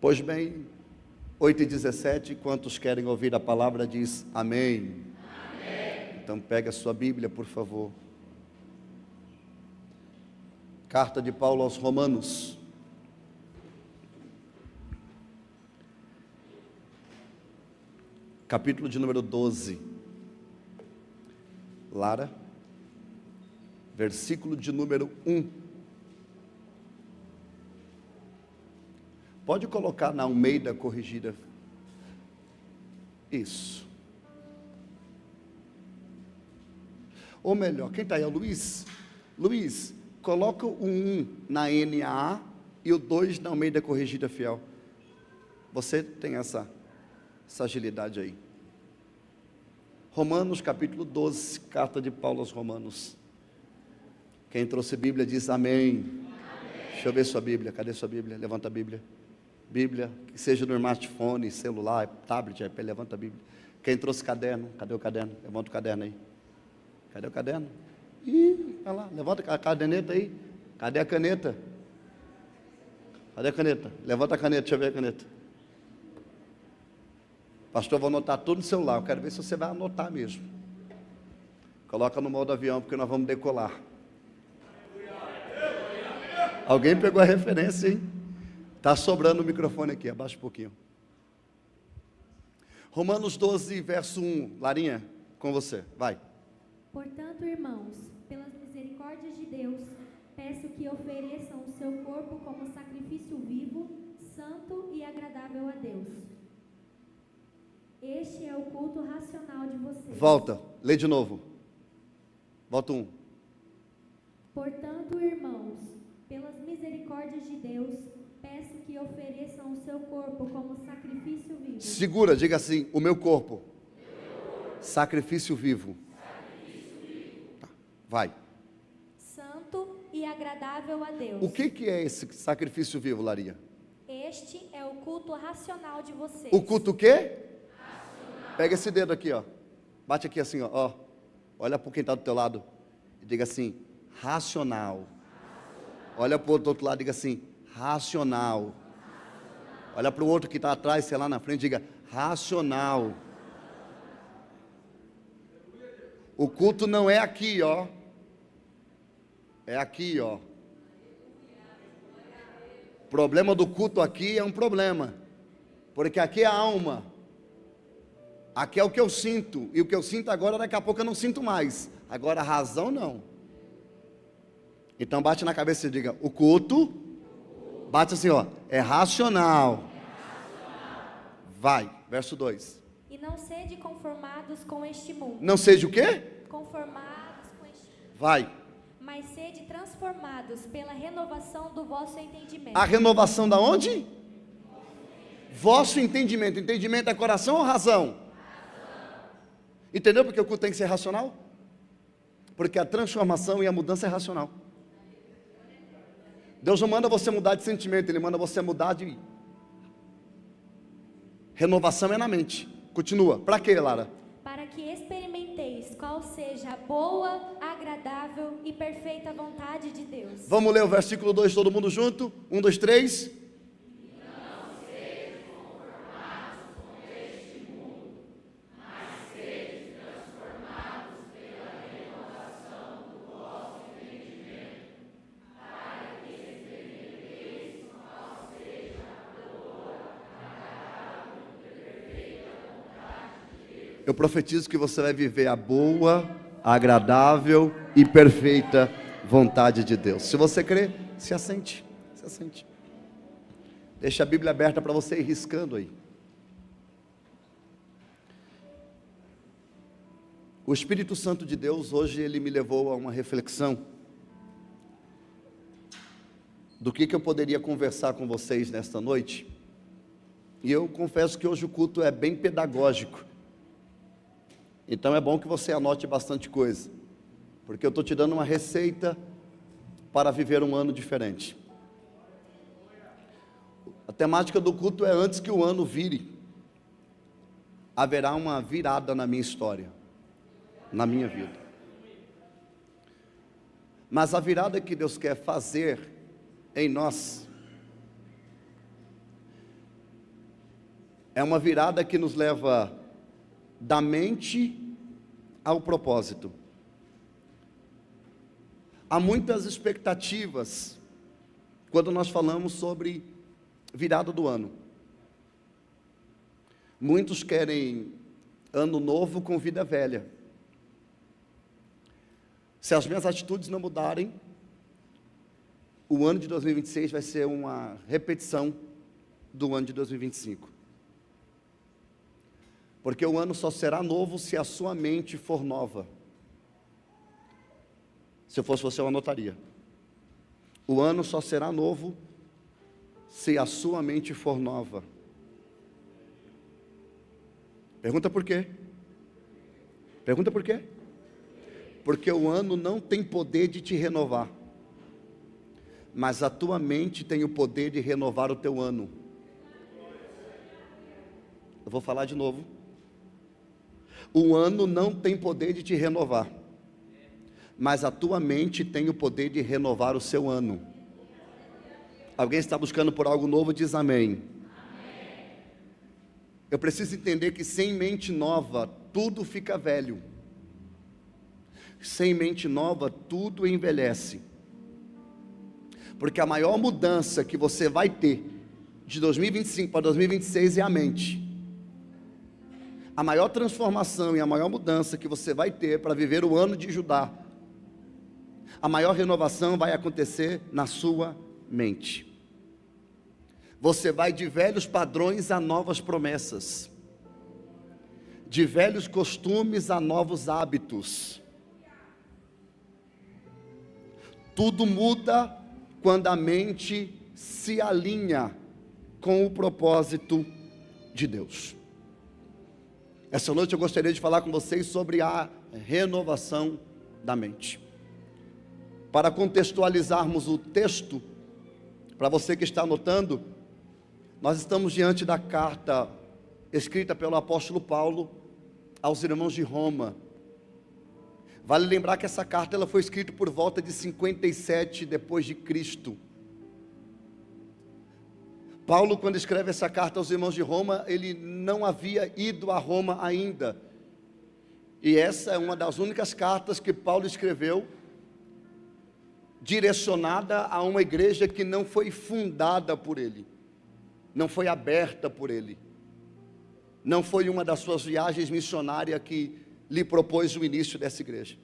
Pois bem, 8h17, quantos querem ouvir a palavra diz amém. Amém. Então pega a sua Bíblia, por favor. Carta de Paulo aos Romanos. Capítulo de número 12. Lara. Versículo de número 1. Pode colocar na Almeida corrigida. Isso. Ou melhor, quem está aí é o Luiz. Luiz, coloca o 1 na NAA e o 2 na Almeida corrigida fiel. Você tem essa agilidade aí. Romanos capítulo 12, carta de Paulo aos Romanos. Quem trouxe Bíblia diz amém. Amém. Deixa eu ver sua Bíblia. Cadê sua Bíblia? Levanta a Bíblia. Bíblia, que seja no smartphone, celular, tablet, iPad, levanta a Bíblia. Quem trouxe caderno? Cadê o caderno? Levanta o caderno aí. Cadê o caderno? Ih, olha lá, levanta a caderneta aí. Cadê a caneta? Cadê a caneta? Levanta a caneta, deixa eu ver a caneta. Pastor, vou anotar tudo no celular. Eu quero ver se você vai anotar mesmo. Coloca no modo avião, porque nós vamos decolar. Alguém pegou a referência, hein? Está sobrando o microfone aqui, abaixa um pouquinho. Romanos 12, verso 1. Larinha, com você, vai. Portanto, irmãos, pelas misericórdias de Deus, peço que ofereçam o seu corpo como sacrifício vivo, santo e agradável a Deus. Este é o culto racional de vocês. Volta, lê de novo. Volta 1. Portanto, irmãos, pelas misericórdias de Deus, peço que ofereçam o seu corpo como sacrifício vivo. Segura, diga assim, o meu corpo. Sacrifício vivo. Tá, vai. Santo e agradável a Deus. O que é esse sacrifício vivo, Laria? Este é o culto racional de vocês. O culto o quê? Racional. Pega esse dedo aqui, ó. Bate aqui assim, ó. Olha para quem está do teu lado e diga assim, racional. Olha para o outro lado e diga assim, racional. Olha para o outro que está atrás, sei lá na frente, diga racional. O culto não é aqui, ó. É aqui, ó. O problema do culto aqui é um problema. Porque aqui é a alma. Aqui é o que eu sinto. E o que eu sinto agora, daqui a pouco eu não sinto mais. Agora a razão não. Então bate na cabeça e diga, o culto, bate assim, ó, é racional. Vai, verso 2. E não sede conformados com este mundo. Não seja o quê? Conformados com este mundo. Vai. Mas sede transformados pela renovação do vosso entendimento. A renovação da onde? Vosso entendimento. Entendimento é coração ou razão? Entendeu porque o culto tem que ser racional? Porque a transformação e a mudança é racional. Deus não manda você mudar de sentimento, Ele manda você mudar de... Renovação é na mente. Continua. Para quê, Lara? Para que experimenteis qual seja a boa, agradável e perfeita vontade de Deus. Vamos ler o versículo 2, todo mundo junto? 1, 2, 3. Eu profetizo que você vai viver a boa, agradável e perfeita vontade de Deus. Se você crê, se assente. Se assente. Deixa a Bíblia aberta para você ir riscando aí. O Espírito Santo de Deus, hoje, ele me levou a uma reflexão do que eu poderia conversar com vocês nesta noite. E eu confesso que hoje o culto é bem pedagógico. Então é bom que você anote bastante coisa, porque eu estou te dando uma receita para viver um ano diferente. A temática do culto é antes que o ano vire. Haverá uma virada na minha história, na minha vida. Mas a virada que Deus quer fazer em nós É uma virada que nos leva da mente ao propósito. Há muitas expectativas quando nós falamos sobre virada do ano. Muitos querem ano novo com vida velha. Se as minhas atitudes não mudarem, o ano de 2026 vai ser uma repetição do ano de 2025. Porque o ano só será novo se a sua mente for nova. Se eu fosse você, eu anotaria. O ano só será novo se a sua mente for nova. Pergunta por quê? Pergunta por quê? Porque o ano não tem poder de te renovar, mas a tua mente tem o poder de renovar o teu ano. Eu vou falar de novo. O ano não tem poder de te renovar, mas a tua mente tem o poder de renovar o seu ano. Alguém está buscando por algo novo? Diz amém. Eu preciso entender que sem mente nova, tudo fica velho. Sem mente nova, tudo envelhece. Porque a maior mudança que você vai ter de 2025 para 2026 é a mente. A maior transformação e a maior mudança que você vai ter para viver o ano de Judá, a maior renovação vai acontecer na sua mente. Você vai de velhos padrões a novas promessas, de velhos costumes a novos hábitos. Tudo muda quando a mente se alinha com o propósito de Deus. Essa noite eu gostaria de falar com vocês sobre a renovação da mente. Para contextualizarmos o texto, para você que está anotando, nós estamos diante da carta escrita pelo apóstolo Paulo aos irmãos de Roma. Vale lembrar que essa carta ela foi escrita por volta de 57 depois de Cristo. Paulo, quando escreve essa carta aos irmãos de Roma, ele não havia ido a Roma ainda. E essa é uma das únicas cartas que Paulo escreveu direcionada a uma igreja que não foi fundada por ele, não foi aberta por ele, não foi uma das suas viagens missionárias que lhe propôs o início dessa igreja.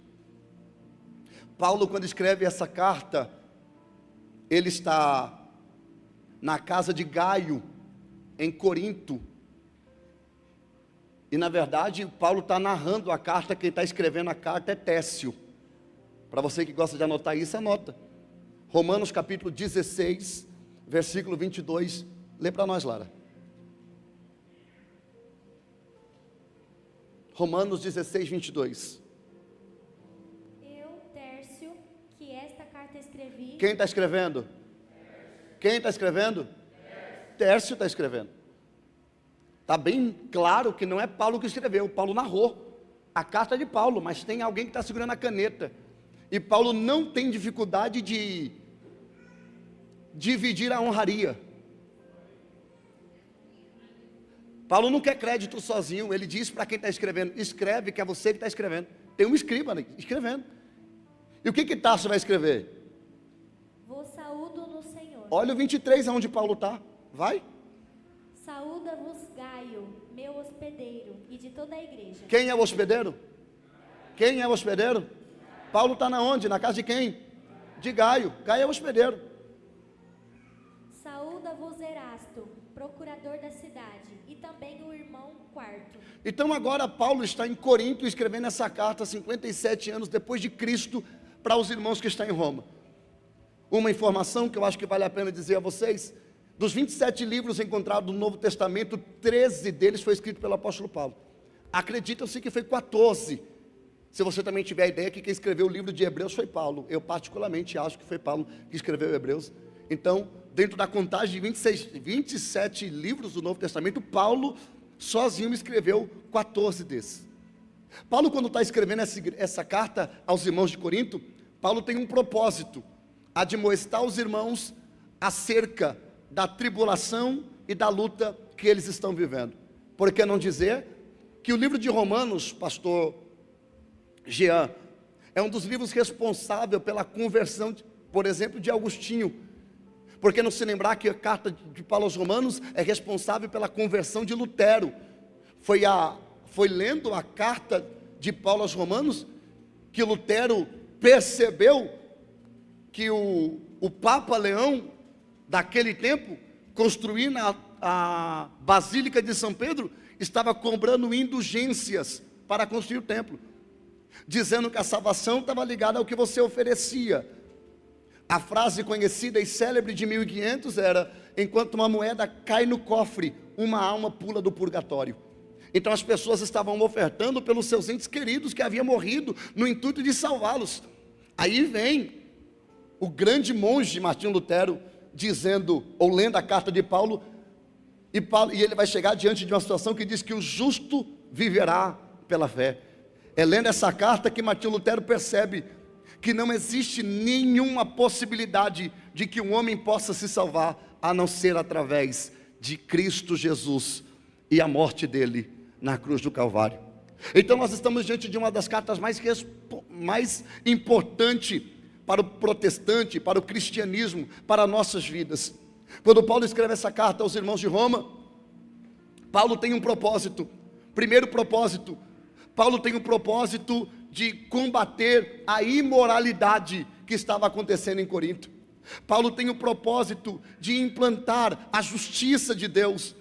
Paulo, quando escreve essa carta, ele está na casa de Gaio, em Corinto, e na verdade Paulo está narrando a carta. Quem está escrevendo a carta é Técio. Para você que gosta de anotar isso, anota. Romanos capítulo 16, versículo 22, lê para nós, Lara. Romanos 16, 22. Eu, Tércio, que esta carta escrevi... Quem está escrevendo? Quem está escrevendo? Tércio está escrevendo. Está bem claro que não é Paulo que escreveu. Paulo narrou a carta de Paulo, mas tem alguém que está segurando a caneta. E Paulo não tem dificuldade de dividir a honraria. Paulo não quer crédito sozinho. Ele diz para quem está escrevendo: escreve, que é você que está escrevendo. Tem um escriba escrevendo. E o que Tarso vai escrever? Vos saúdo no Senhor. Olha o 23, onde Paulo está. Vai. Saúda-vos Gaio, meu hospedeiro, e de toda a igreja. Quem é o hospedeiro? Quem é o hospedeiro? Paulo está na onde? Na casa de quem? De Gaio. Gaio é o hospedeiro. Saúda-vos Erasto, procurador da cidade, e também o irmão Quarto. Então agora Paulo está em Corinto escrevendo essa carta 57 anos depois de Cristo para os irmãos que estão em Roma. Uma informação que eu acho que vale a pena dizer a vocês: dos 27 livros encontrados no Novo Testamento, 13 deles foi escrito pelo apóstolo Paulo. Acredita-se que foi 14. Se você também tiver a ideia que quem escreveu o livro de Hebreus foi Paulo. Eu particularmente acho que foi Paulo que escreveu Hebreus. Então, dentro da contagem de 27 livros do Novo Testamento, Paulo sozinho escreveu 14 desses. Paulo, quando está escrevendo essa carta aos irmãos de Corinto, Paulo tem um propósito: admoestar os irmãos acerca da tribulação e da luta que eles estão vivendo. por que não dizer, que o livro de Romanos, pastor Jean, é um dos livros responsável pela conversão, por exemplo, de Agostinho. Por que não se lembrar que a carta de Paulo aos Romanos é responsável pela conversão de Lutero? Foi lendo a carta de Paulo aos Romanos que Lutero percebeu que o Papa Leão daquele tempo, construindo a Basílica de São Pedro, estava cobrando indulgências para construir o templo, dizendo que a salvação estava ligada ao que você oferecia. A frase conhecida e célebre de 1500 era: enquanto uma moeda cai no cofre, uma alma pula do purgatório. Então as pessoas estavam ofertando pelos seus entes queridos que haviam morrido, no intuito de salvá-los. Aí vem o grande monge Martinho Lutero dizendo, ou lendo a carta de Paulo, e ele vai chegar diante de uma situação que diz que o justo viverá pela fé. É lendo essa carta que Martinho Lutero percebe que não existe nenhuma possibilidade de que um homem possa se salvar, a não ser através de Cristo Jesus e a morte dele na cruz do Calvário. Então nós estamos diante de uma das cartas mais importantes para o protestante, para o cristianismo, para nossas vidas. Quando Paulo escreve essa carta aos irmãos de Roma, Paulo tem um propósito. Primeiro propósito, Paulo tem um propósito de combater a imoralidade que estava acontecendo em Corinto. Paulo tem o propósito de implantar a justiça de Deus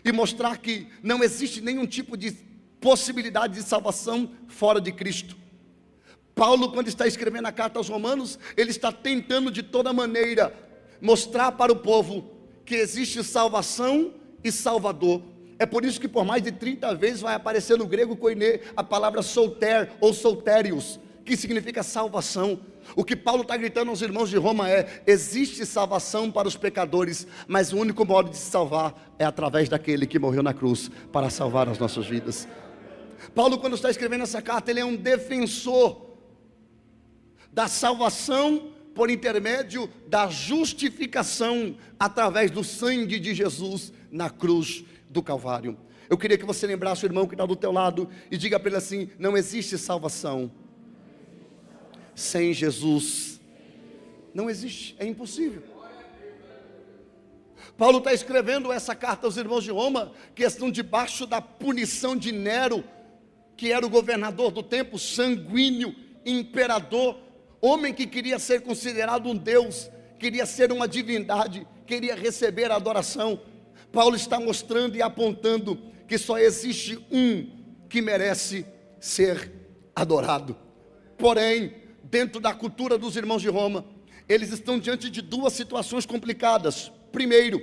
e mostrar que não existe nenhum tipo de possibilidade de salvação fora de Cristo. Paulo, quando está escrevendo a carta aos Romanos, ele está tentando de toda maneira mostrar para o povo que existe salvação e salvador. É por isso que por mais de 30 vezes vai aparecer no grego koiné a palavra solter ou soltérios, que significa salvação. O que Paulo está gritando aos irmãos de Roma é: existe salvação para os pecadores, mas o único modo de se salvar é através daquele que morreu na cruz para salvar as nossas vidas. Paulo, quando está escrevendo essa carta, ele é um defensor da salvação por intermédio da justificação através do sangue de Jesus na cruz do Calvário. Eu queria que você lembrasse o irmão que está do teu lado e diga para ele assim: não existe salvação sem Jesus. Não existe, é impossível. Paulo está escrevendo essa carta aos irmãos de Roma, que estão debaixo da punição de Nero, que era o governador do tempo, sanguíneo, imperador, homem que queria ser considerado um Deus, queria ser uma divindade, queria receber a adoração. Paulo está mostrando e apontando que só existe um que merece ser adorado. Porém, dentro da cultura dos irmãos de Roma, eles estão diante de duas situações complicadas. Primeiro,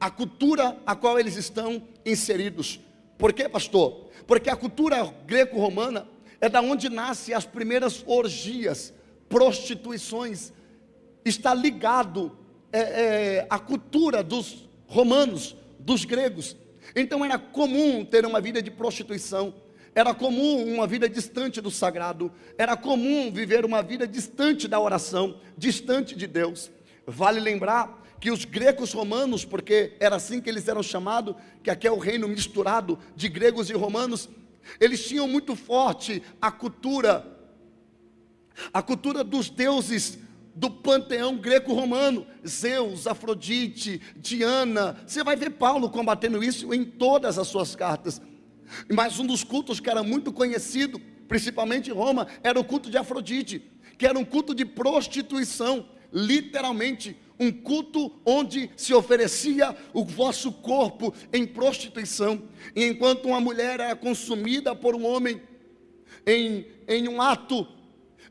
a cultura a qual eles estão inseridos. Por quê, pastor? Porque a cultura greco-romana é da onde nascem as primeiras orgias, prostituições. Está ligado à cultura dos romanos, dos gregos. Então era comum ter uma vida de prostituição, era comum uma vida distante do sagrado, era comum viver uma vida distante da oração, distante de Deus. Vale lembrar que os gregos romanos, porque era assim que eles eram chamados, que aqui é o reino misturado de gregos e romanos, eles tinham muito forte a cultura dos deuses do panteão greco-romano, Zeus, Afrodite, Diana. Você vai ver Paulo combatendo isso em todas as suas cartas. Mas um dos cultos que era muito conhecido, principalmente em Roma, era o culto de Afrodite, que era um culto de prostituição, literalmente um culto onde se oferecia o vosso corpo em prostituição. E enquanto uma mulher era consumida por um homem em um ato,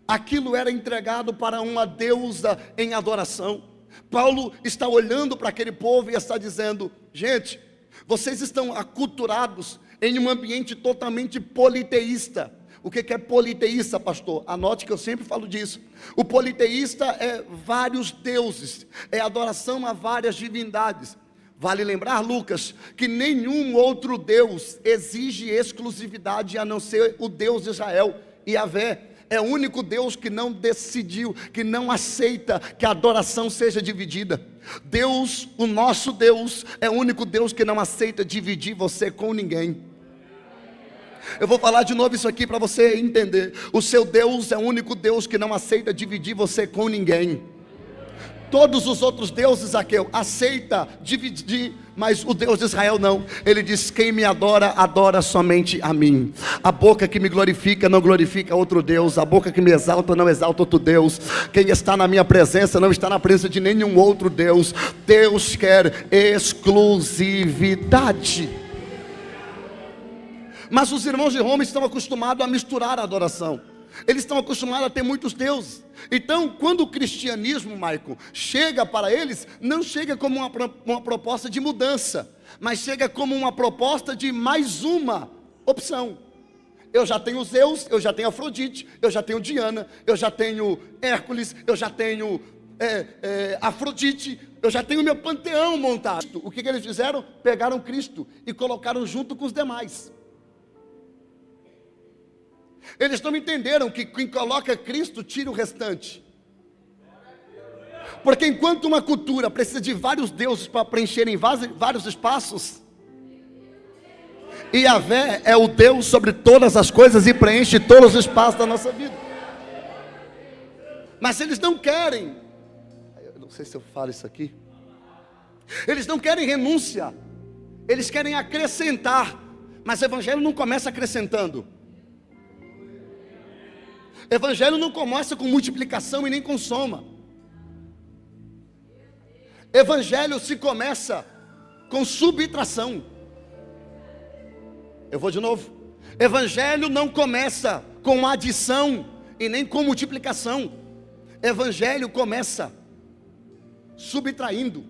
aquilo era entregado para uma deusa em adoração. Paulo está olhando para aquele povo e está dizendo: gente, vocês estão aculturados em um ambiente totalmente politeísta. O que é politeísta, pastor? Anote que eu sempre falo disso. O politeísta é vários deuses, é adoração a várias divindades. Vale lembrar, Lucas, que nenhum outro Deus exige exclusividade a não ser o Deus de Israel, Yahvé. é o único Deus que não decidiu, que não aceita que a adoração seja dividida. Deus, o nosso Deus, é o único Deus que não aceita dividir você com ninguém. Eu vou falar de novo isso aqui para você entender. O seu Deus é o único Deus que não aceita dividir você com ninguém. Todos os outros deuses, Zaqueu, aceita dividir, mas o Deus de Israel não. Ele diz: quem me adora, adora somente a mim. A boca que me glorifica, não glorifica outro Deus. A boca que me exalta, não exalta outro Deus. Quem está na minha presença, não está na presença de nenhum outro Deus. Deus quer exclusividade. Mas os irmãos de Roma estão acostumados a misturar a adoração. Eles estão acostumados a ter muitos deuses. Então, quando o cristianismo, Maicon, chega para eles, não chega como uma proposta de mudança, mas chega como uma proposta de mais uma opção. Eu já tenho Zeus, eu já tenho Afrodite, eu já tenho Diana, eu já tenho Hércules, eu já tenho Afrodite, eu já tenho meu panteão montado. O que eles fizeram? Pegaram Cristo e colocaram junto com os demais. Eles não entenderam que quem coloca Cristo tira o restante. Porque enquanto uma cultura precisa de vários deuses para preencherem vários espaços, Yahvé é o Deus sobre todas as coisas e preenche todos os espaços da nossa vida. Mas eles não querem, eu não sei se eu falo isso aqui, eles não querem renúncia, eles querem acrescentar. Mas o evangelho não começa acrescentando. Evangelho não começa com multiplicação e nem com soma. Evangelho se começa com subtração. Eu vou de novo. Evangelho não começa com adição e nem com multiplicação. Evangelho começa subtraindo.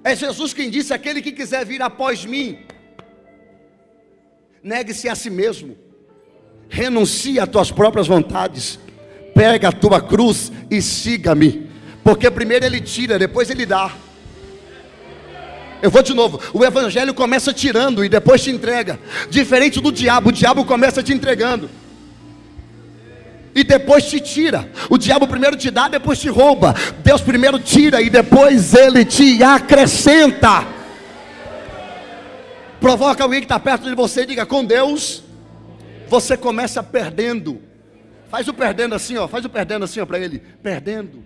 É Jesus quem disse: aquele que quiser vir após mim, negue-se a si mesmo. Renuncia às tuas próprias vontades, pega a tua cruz e siga-me. Porque primeiro ele tira, depois ele dá. Eu vou de novo. O evangelho começa tirando e depois te entrega. Diferente do diabo, o diabo começa te entregando e depois te tira. O diabo primeiro te dá, depois te rouba. Deus primeiro tira e depois ele te acrescenta. Provoca alguém que está perto de você e diga: com Deus você começa perdendo. Faz o perdendo assim, ó. Faz o perdendo assim, ó, para ele. Perdendo.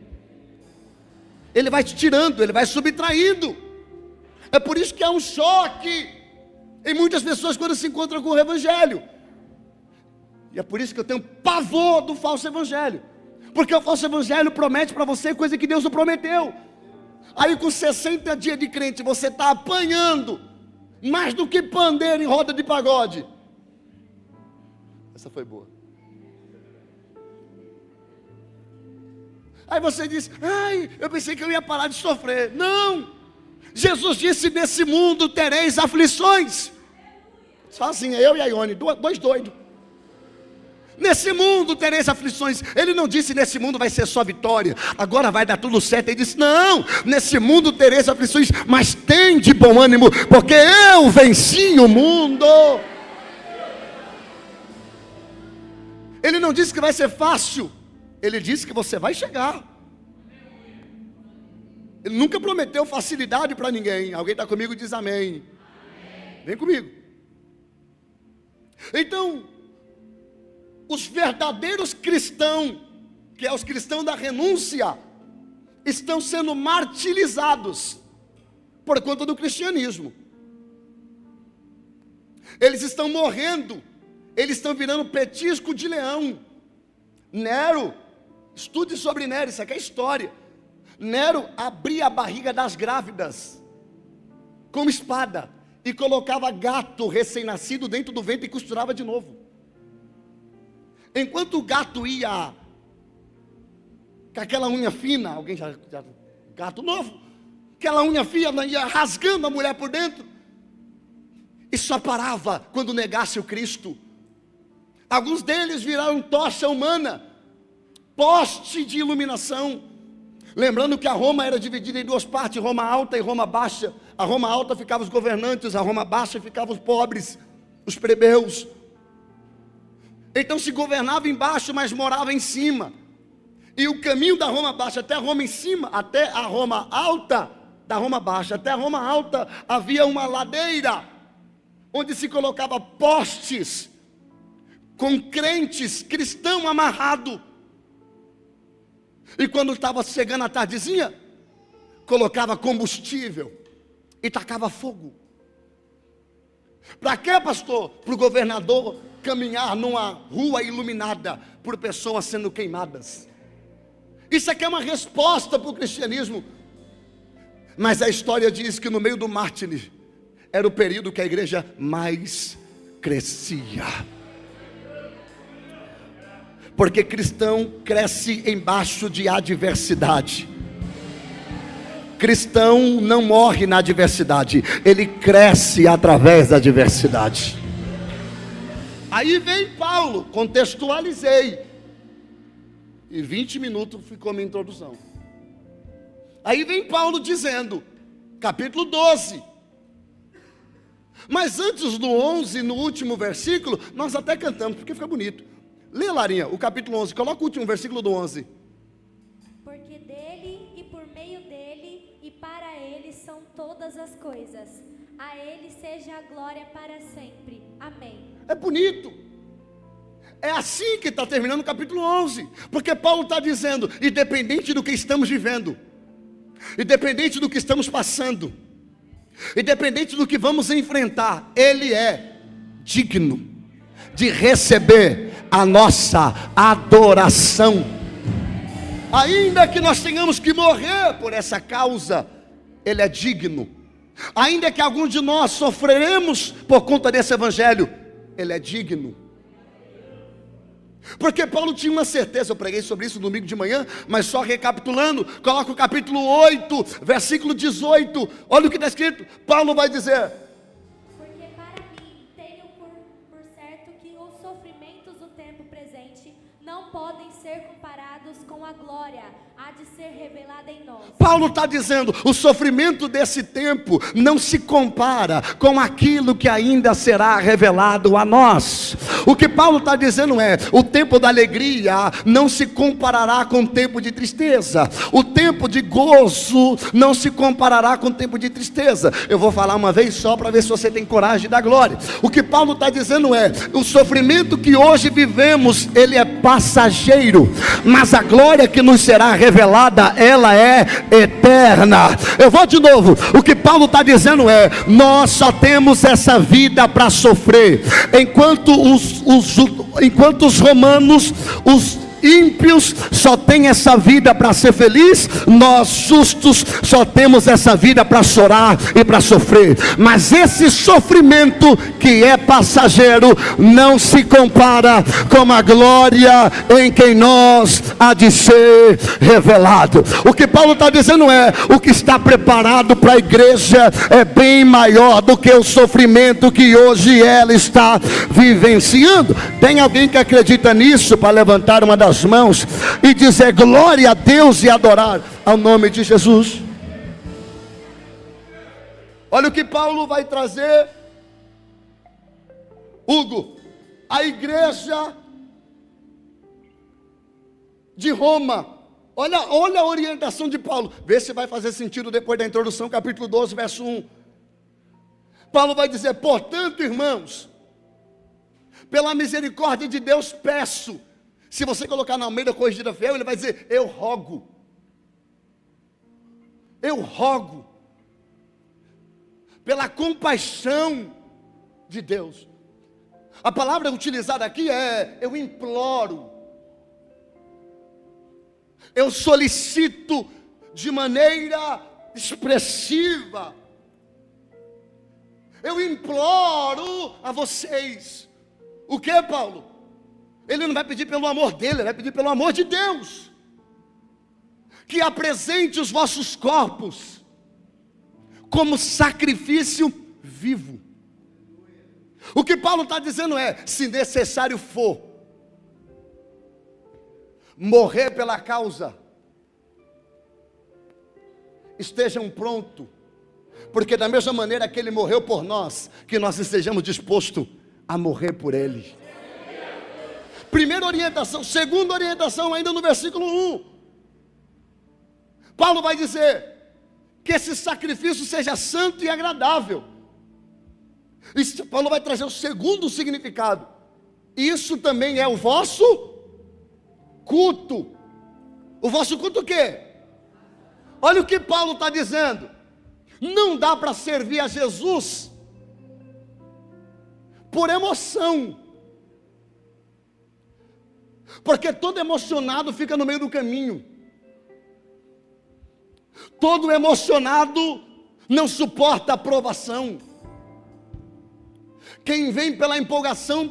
Ele vai te tirando, ele vai subtraindo. É por isso que há um choque em muitas pessoas quando se encontram com o evangelho. E é por isso que eu tenho pavor do falso evangelho. Porque o falso evangelho promete para você coisa que Deus não prometeu. Aí com 60 dias de crente você está apanhando mais do que pandeiro em roda de pagode. Essa foi boa. Aí você diz: ai, eu pensei que eu ia parar de sofrer. Não! Jesus disse: nesse mundo tereis aflições. Só assim, eu e a Ione, dois doidos. Nesse mundo tereis aflições. Ele não disse: nesse mundo vai ser só vitória, agora vai dar tudo certo. Ele disse: não, nesse mundo tereis aflições, mas tem de bom ânimo, porque eu venci o mundo. Ele não disse que vai ser fácil, ele disse que você vai chegar. Ele nunca prometeu facilidade para ninguém. Alguém está comigo e diz amém. Amém. Vem comigo. Então, os verdadeiros cristãos, que é os cristãos da renúncia, estão sendo martirizados por conta do cristianismo. Eles estão morrendo. Eles estão virando petisco de leão. Nero, estude sobre Nero, isso aqui é história. Nero abria a barriga das grávidas com espada e colocava gato recém-nascido dentro do ventre e costurava de novo. Enquanto o gato ia com aquela unha fina, alguém já gato novo, aquela unha fina ia rasgando a mulher por dentro, e só parava quando negasse o Cristo. Alguns deles viraram tocha humana, poste de iluminação. Lembrando que a Roma era dividida em duas partes, Roma alta e Roma baixa. A Roma alta ficava os governantes, a Roma baixa ficava os pobres, os plebeus. Então se governava embaixo, mas morava em cima. E o caminho da Roma baixa até a Roma em cima, até a Roma alta, da Roma baixa até a Roma alta, havia uma ladeira, onde se colocava postes, com crentes, cristão amarrado. E quando estava chegando a tardezinha, colocava combustível e tacava fogo. Para quê, pastor? Para o governador caminhar numa rua iluminada por pessoas sendo queimadas. Isso aqui é uma resposta para o cristianismo. Mas a história diz que no meio do mártir era o período que a igreja mais crescia. Porque cristão cresce embaixo de adversidade. Cristão não morre na adversidade, ele cresce através da adversidade. Aí vem Paulo, contextualizei, e 20 minutos ficou minha introdução. Aí vem Paulo dizendo, capítulo 12. Mas antes do 11, no último versículo, nós até cantamos, porque fica bonito. Lê, Larinha, o capítulo 11, coloca o último versículo do 11. Porque dele e por meio dele e para ele são todas as coisas. A ele seja a glória para sempre. Amém. É bonito. É assim que está terminando o capítulo 11. Porque Paulo está dizendo, independente do que estamos vivendo, independente do que estamos passando, independente do que vamos enfrentar, ele é digno de receber a nossa adoração. Ainda que nós tenhamos que morrer por essa causa, ele é digno. Ainda que alguns de nós sofreremos por conta desse evangelho, ele é digno. Porque Paulo tinha uma certeza, eu preguei sobre isso no domingo de manhã, mas só recapitulando, coloca o capítulo 8, versículo 18, olha o que está escrito. Paulo vai dizer: porque para mim tenho por certo que os sofrimentos do tempo presente não podem ser comparados com a glória há de ser revelada em nós. Paulo está dizendo, o sofrimento desse tempo não se compara com aquilo que ainda será revelado a nós. O que Paulo está dizendo é, o tempo da alegria não se comparará com o tempo de tristeza. O tempo de gozo não se comparará com o tempo de tristeza. Eu vou falar uma vez só para ver se você tem coragem da glória. O que Paulo está dizendo é, o sofrimento que hoje vivemos, ele é passageiro, mas a glória que nos será revelada, ela é eterna. Eu vou de novo, o que Paulo está dizendo é, nós só temos essa vida para sofrer, enquanto os romanos, os ímpios só têm essa vida para ser feliz, nós justos só temos essa vida para chorar e para sofrer. Mas esse sofrimento que é passageiro não se compara com a glória em quem nós há de ser revelado. O que Paulo está dizendo é, o que está preparado para a igreja é bem maior do que o sofrimento que hoje ela está vivenciando. Tem alguém que acredita nisso para levantar uma das mãos e dizer glória a Deus e adorar ao nome de Jesus? Olha o que Paulo vai trazer, Hugo, a igreja de Roma. Olha a orientação de Paulo, vê se vai fazer sentido depois da introdução, capítulo 12, verso 1. Paulo vai dizer, portanto, irmãos, pela misericórdia de Deus peço. Se você colocar na Almeida Corrigida Fiel, ele vai dizer, eu rogo. Eu rogo. Pela compaixão de Deus. A palavra utilizada aqui é, eu imploro. Eu solicito de maneira expressiva. Eu imploro a vocês. O que, Paulo? Ele não vai pedir pelo amor dele, ele vai pedir pelo amor de Deus. Que apresente os vossos corpos como sacrifício vivo. O que Paulo está dizendo é, se necessário for, morrer pela causa, estejam prontos, porque da mesma maneira que ele morreu por nós, que nós estejamos dispostos a morrer por ele. Primeira orientação. Segunda orientação, ainda no versículo 1. Paulo vai dizer que esse sacrifício seja santo e agradável. Paulo vai trazer o segundo significado. Isso também é o vosso culto. O vosso culto o quê? Olha o que Paulo está dizendo. Não dá para servir a Jesus por emoção. Porque todo emocionado fica no meio do caminho. Todo emocionado não suporta a aprovação. Quem vem pela empolgação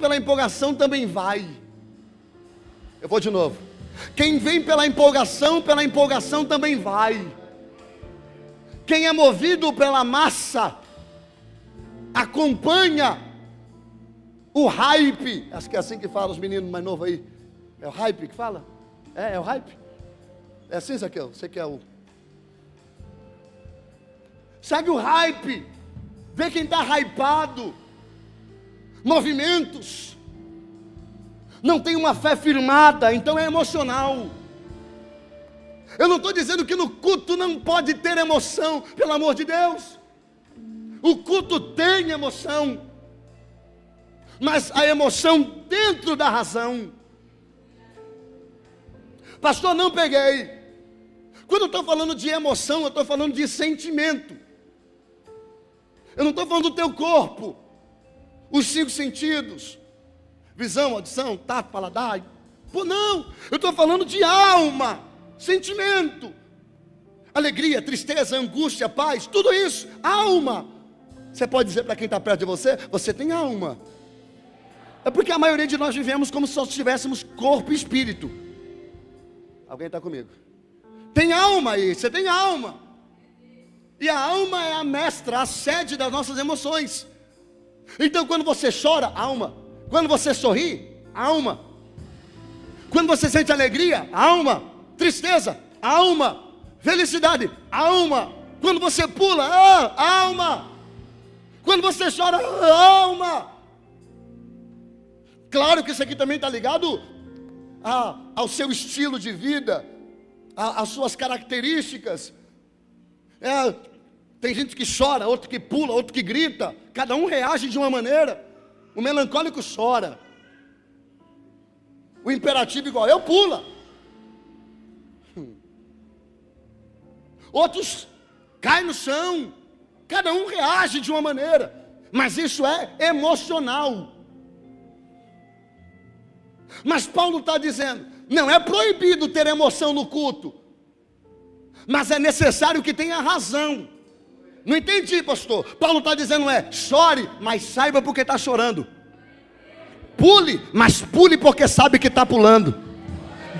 também vai. Eu vou de novo. Quem vem pela empolgação também vai. Quem é movido pela massa, acompanha o hype. Acho que é assim que fala os meninos mais novos aí. É o hype que fala? É o hype? É assim, Zaqueu? Você que é o... Segue o hype. Vê quem está hypado. Movimentos. Não tem uma fé firmada, então é emocional. Eu não estou dizendo que no culto não pode ter emoção, pelo amor de Deus. O culto tem emoção, mas a emoção dentro da razão. Pastor, não peguei. Quando eu estou falando de emoção, eu estou falando de sentimento. Eu não estou falando do teu corpo, os 5 sentidos, visão, audição, tato, paladar. Pô, não, eu estou falando de alma, sentimento, alegria, tristeza, angústia, paz, tudo isso, alma. Você pode dizer para quem está perto de você, você tem alma. É porque a maioria de nós vivemos como se só tivéssemos corpo e espírito. Alguém está comigo? Tem alma aí, você tem alma. E a alma é a mestra, a sede das nossas emoções. Então quando você chora, alma. Quando você sorri, alma. Quando você sente alegria, alma. Tristeza, alma. Felicidade, alma. Quando você pula, alma. Quando você chora, alma. Claro que isso aqui também está ligado ao seu estilo de vida, às suas características. Tem gente que chora, outro que pula, outro que grita. Cada um reage de uma maneira. O melancólico chora. O imperativo igual eu pula. Outros caem no chão. Cada um reage de uma maneira. Mas isso é emocional. Mas Paulo está dizendo, não é proibido ter emoção no culto, mas é necessário que tenha razão. Não entendi, pastor. Paulo está dizendo chore, mas saiba porque está chorando. Pule, mas pule porque sabe que está pulando.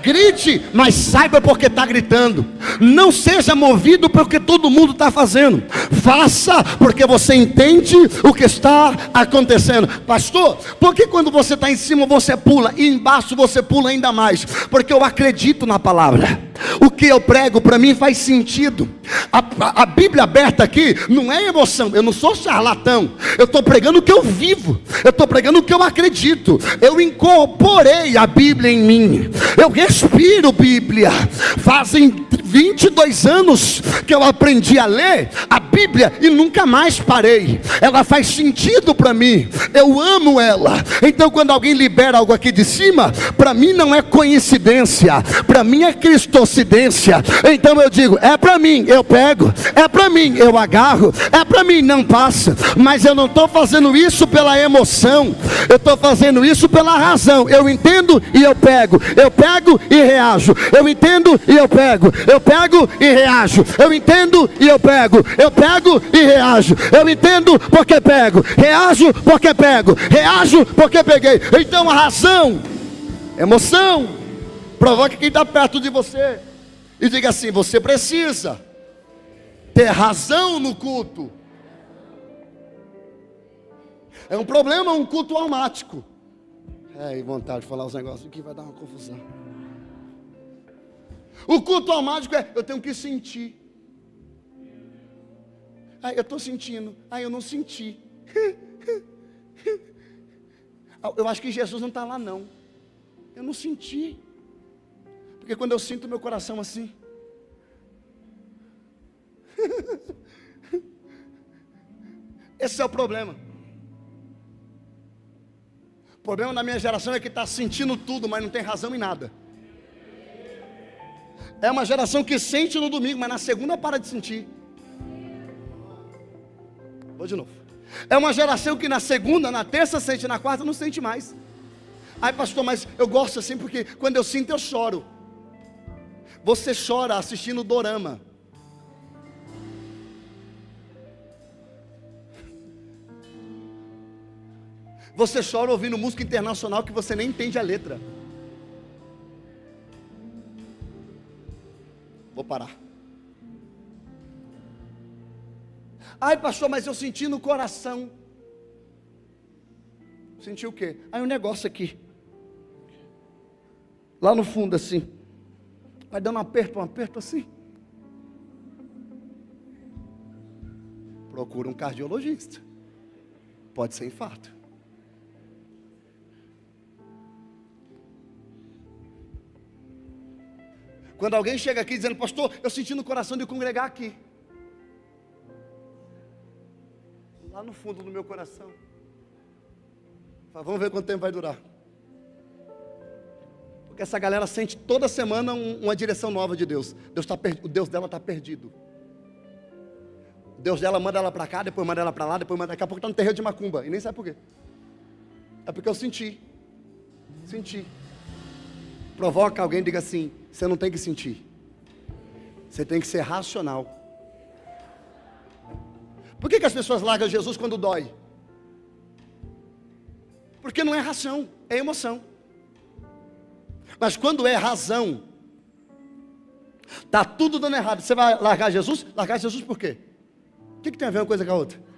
Grite, mas saiba porque está gritando. Não seja movido porque todo mundo está fazendo. Faça porque você entende o que está acontecendo. Pastor, por que quando você está em cima você pula e embaixo você pula ainda mais? Porque eu acredito na palavra. O que eu prego para mim faz sentido. A Bíblia aberta aqui não é emoção. Eu não sou charlatão. Eu estou pregando o que eu vivo. Eu estou pregando o que eu acredito. Eu incorporei a Bíblia em mim. Eu respiro Bíblia. Fazem 22 anos que eu aprendi a ler a Bíblia e nunca mais parei. Ela faz sentido para mim. Eu amo ela. Então quando alguém libera algo aqui de cima, para mim não é coincidência. Para mim é cristocidência. Então eu digo, é para mim, eu pego. É para mim, eu agarro. É para mim, não passa. Mas eu não estou fazendo isso pela emoção. Eu estou fazendo isso pela razão. Eu entendo e eu pego. Eu pego e reajo. Eu entendo e eu pego. Eu pego e reajo. Eu entendo e eu pego. Eu pego e reajo. Eu entendo porque pego. Reajo porque pego. Reajo porque peguei. Então a razão, emoção, provoca quem está perto de você e diga assim: você precisa ter razão no culto. É um problema um culto almático. Vontade de falar os negócios aqui vai dar uma confusão. O culto almático é, eu tenho que sentir. Eu estou sentindo. Eu não senti. Eu acho que Jesus não está lá não. Eu não senti. Porque quando eu sinto meu coração assim, esse é o problema. O problema da minha geração é que está sentindo tudo, mas não tem razão em nada. É uma geração que sente no domingo, mas na segunda para de sentir. Vou de novo. É uma geração que na segunda, na terça sente, na quarta não sente mais. Ai, pastor, mas eu gosto assim porque quando eu sinto eu choro. Você chora assistindo dorama. Você chora ouvindo música internacional que você nem entende a letra. Vou parar. Ai, pastor, mas eu senti no coração. Senti o quê? Aí um negócio aqui. Lá no fundo assim. Vai dando um aperto assim. Procura um cardiologista. Pode ser infarto. Quando alguém chega aqui dizendo, pastor, eu senti no coração de congregar aqui. Lá no fundo do meu coração. Fala, vamos ver quanto tempo vai durar. Porque essa galera sente toda semana uma direção nova de Deus. O Deus dela está perdido. O Deus dela manda ela para cá, depois manda ela para lá, depois daqui a pouco está no terreiro de macumba. E nem sabe por quê. É porque eu senti. Provoca alguém e diga assim, você não tem que sentir. Você tem que ser racional. Por que as pessoas largam Jesus quando dói? Porque não é ração, é emoção. Mas quando é razão, está tudo dando errado. Você vai largar Jesus? Largar Jesus por quê? O que tem a ver uma coisa com a outra?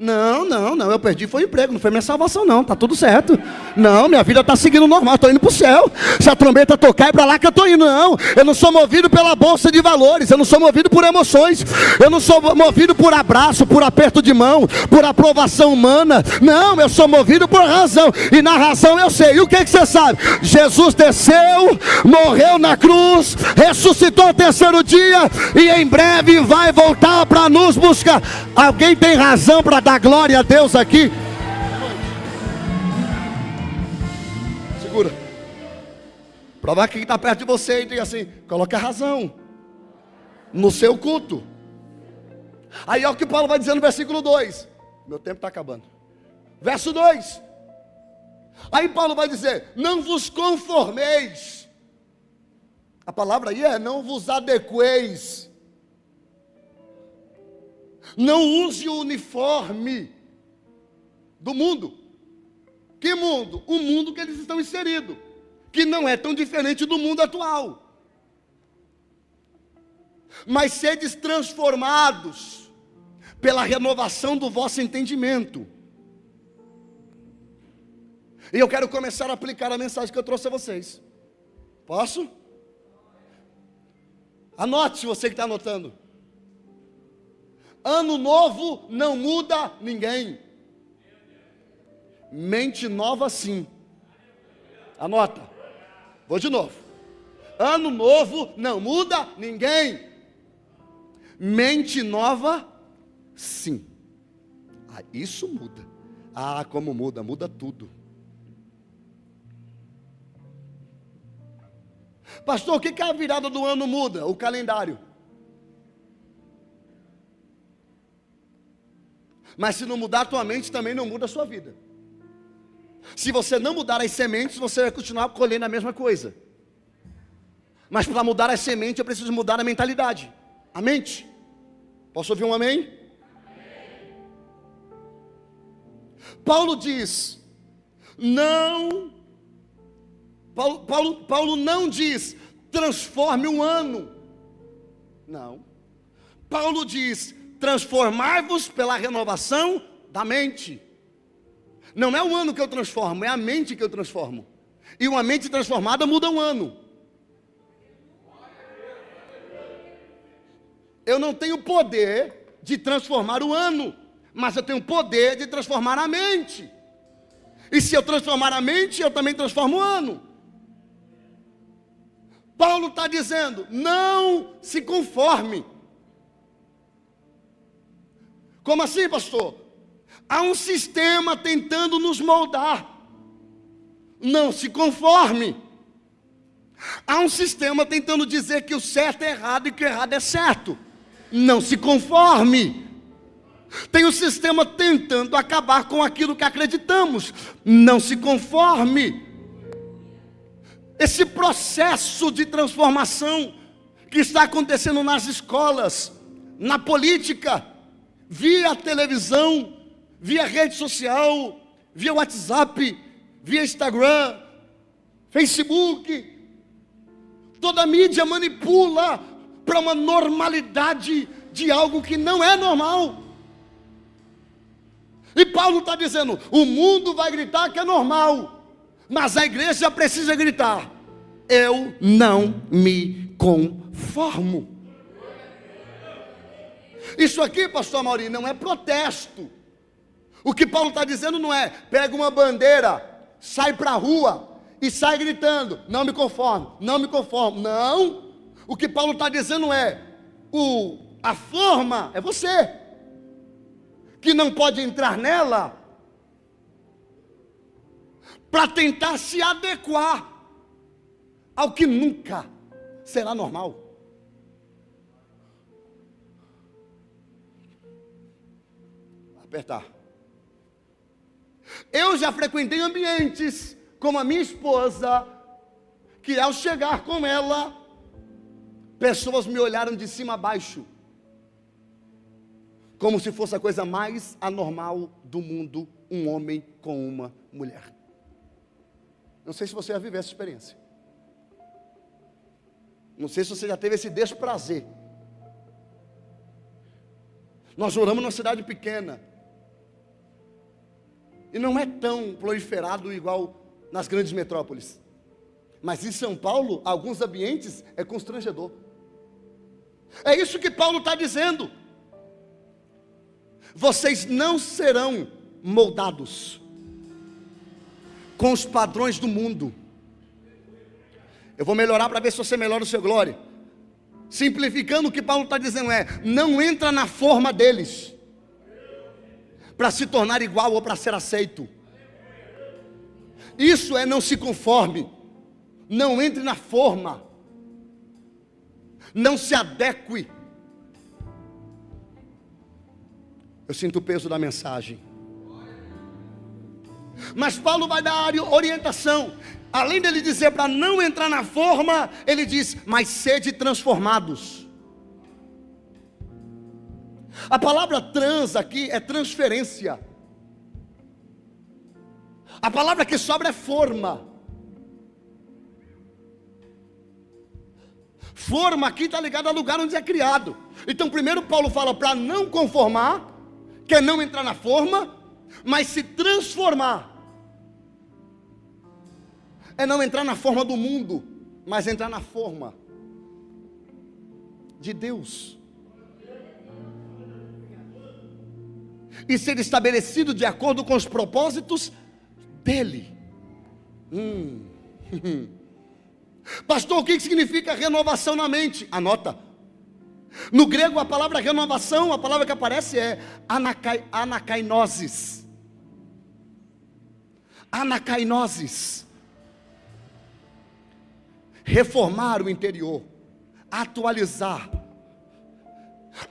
Não, eu perdi foi o emprego, não foi minha salvação não, tá tudo certo. Não, minha vida está seguindo normal, estou indo para o céu. Se a trombeta tocar é para lá que eu estou indo. Não, eu não sou movido pela bolsa de valores, eu não sou movido por emoções, eu não sou movido por abraço, por aperto de mão, por aprovação humana. Não, eu sou movido por razão, e na razão eu sei. E o que você sabe? Jesus desceu, morreu na cruz, ressuscitou ao terceiro dia, e em breve vai voltar para nos buscar. Alguém tem razão para dar glória a Deus aqui? Segura. Provar que quem está perto de você e diga assim, coloque a razão no seu culto. Aí é o que Paulo vai dizer no versículo 2. Meu tempo está acabando. Verso 2. Aí Paulo vai dizer, não vos conformeis. A palavra aí é, não vos adequeis. Não use o uniforme do mundo. Que mundo? O mundo que eles estão inseridos, que não é tão diferente do mundo atual. Mas sedes transformados pela renovação do vosso entendimento. E eu quero começar a aplicar a mensagem que eu trouxe a vocês. Posso? Anote, se você que está anotando. Ano novo não muda ninguém. Mente nova sim. Anota. Vou de novo. Ano novo não muda ninguém. Mente nova sim. Ah, isso muda. Ah, como muda? Muda tudo. Pastor, o que a virada do ano muda? O calendário. Mas se não mudar a tua mente, também não muda a sua vida. Se você não mudar as sementes, você vai continuar colhendo a mesma coisa. Mas para mudar as sementes, eu preciso mudar a mentalidade. A mente. Posso ouvir um amém? Amém. Paulo diz, não... Paulo não diz, transforme um ano. Não. Paulo diz, transformai-vos pela renovação da mente. Não é o ano que eu transformo, é a mente que eu transformo. E uma mente transformada muda um ano. Eu não tenho poder de transformar o ano, mas eu tenho poder de transformar a mente. E se eu transformar a mente, eu também transformo o ano. Paulo está dizendo, não se conforme. Como assim, pastor? Há um sistema tentando nos moldar. Não se conforme. Há um sistema tentando dizer que o certo é errado e que o errado é certo. Não se conforme. Tem um sistema tentando acabar com aquilo que acreditamos. Não se conforme. Esse processo de transformação que está acontecendo nas escolas, na política, via televisão, via rede social, via WhatsApp, via Instagram, Facebook, toda a mídia manipula para uma normalidade de algo que não é normal. E Paulo está dizendo, o mundo vai gritar que é normal, mas a igreja precisa gritar, eu não me conformo. Isso aqui, pastor Mauri, não é protesto. O que Paulo está dizendo não é, pega uma bandeira, sai para a rua e sai gritando, não me conformo, não me conformo. Não, o que Paulo está dizendo é, a forma é você, que não pode entrar nela, para tentar se adequar ao que nunca será normal. Apertar. Eu já frequentei ambientes, como a minha esposa, que ao chegar com ela, pessoas me olharam de cima a baixo, como se fosse a coisa mais anormal do mundo, um homem com uma mulher. Não sei se você já viveu essa experiência. Não sei se você já teve esse desprazer. Nós moramos numa cidade pequena. E não é tão proliferado igual nas grandes metrópoles. Mas em São Paulo, alguns ambientes é constrangedor. É isso que Paulo está dizendo. Vocês não serão moldados com os padrões do mundo. Eu vou melhorar para ver se você melhora o seu glória. Simplificando, o que Paulo está dizendo é, não entra na forma deles, para se tornar igual ou para ser aceito. Isso é não se conforme. Não entre na forma. Não se adeque. Eu sinto o peso da mensagem. Mas Paulo vai dar orientação. Além dele dizer para não entrar na forma, ele diz, mas sede transformados. A palavra trans aqui é transferência. A palavra que sobra é forma. Forma aqui está ligada ao lugar onde é criado. Então primeiro Paulo fala para não conformar, que é não entrar na forma, mas se transformar. É não entrar na forma do mundo, mas entrar na forma de Deus. E ser estabelecido de acordo com os propósitos dele. Pastor, o que significa renovação na mente? Anota. No grego a palavra renovação, a palavra que aparece é anakainosis. Anakainosis. Reformar o interior, atualizar.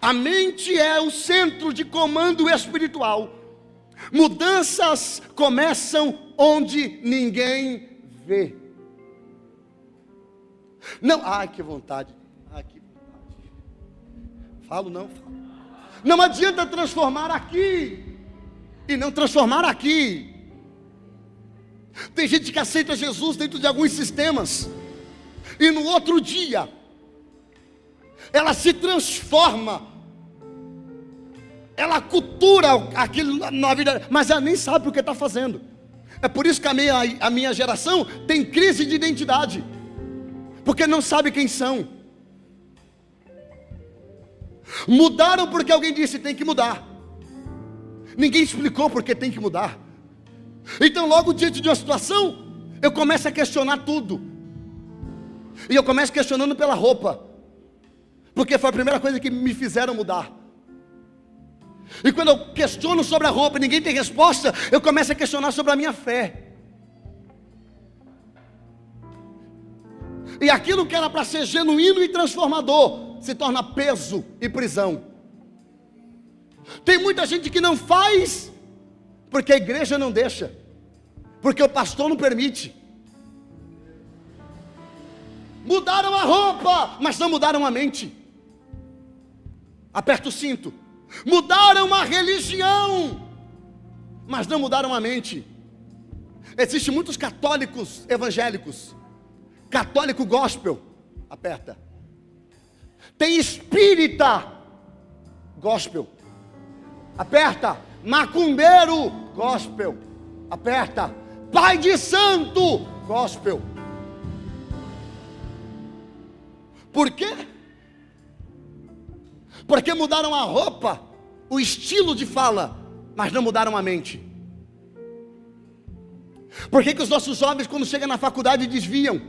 A mente é o centro de comando espiritual. Mudanças começam onde ninguém vê. Não, ai que vontade. Ai que vontade. Falo não, falo. Não adianta transformar aqui e não transformar aqui. Tem gente que aceita Jesus dentro de alguns sistemas. E no outro dia, ela se transforma, ela cultura aquilo na vida, mas ela nem sabe o que está fazendo. É por isso que a minha geração tem crise de identidade, porque não sabe quem são. Mudaram porque alguém disse tem que mudar. Ninguém explicou porque tem que mudar. Então logo diante de uma situação, eu começo a questionar tudo. E eu começo questionando pela roupa, porque foi a primeira coisa que me fizeram mudar. E quando eu questiono sobre a roupa e ninguém tem resposta, eu começo a questionar sobre a minha fé. E aquilo que era para ser genuíno e transformador, se torna peso e prisão. Tem muita gente que não faz, porque a igreja não deixa, porque o pastor não permite. Mudaram a roupa, mas não mudaram a mente. Aperta o cinto. Mudaram a religião, mas não mudaram a mente. Existem muitos católicos evangélicos, católico gospel, aperta. Tem espírita gospel, aperta. Macumbeiro gospel, aperta. Pai de santo gospel. Por quê? Porque mudaram a roupa, o estilo de fala, mas não mudaram a mente. Por que os nossos jovens, quando chegam na faculdade, desviam?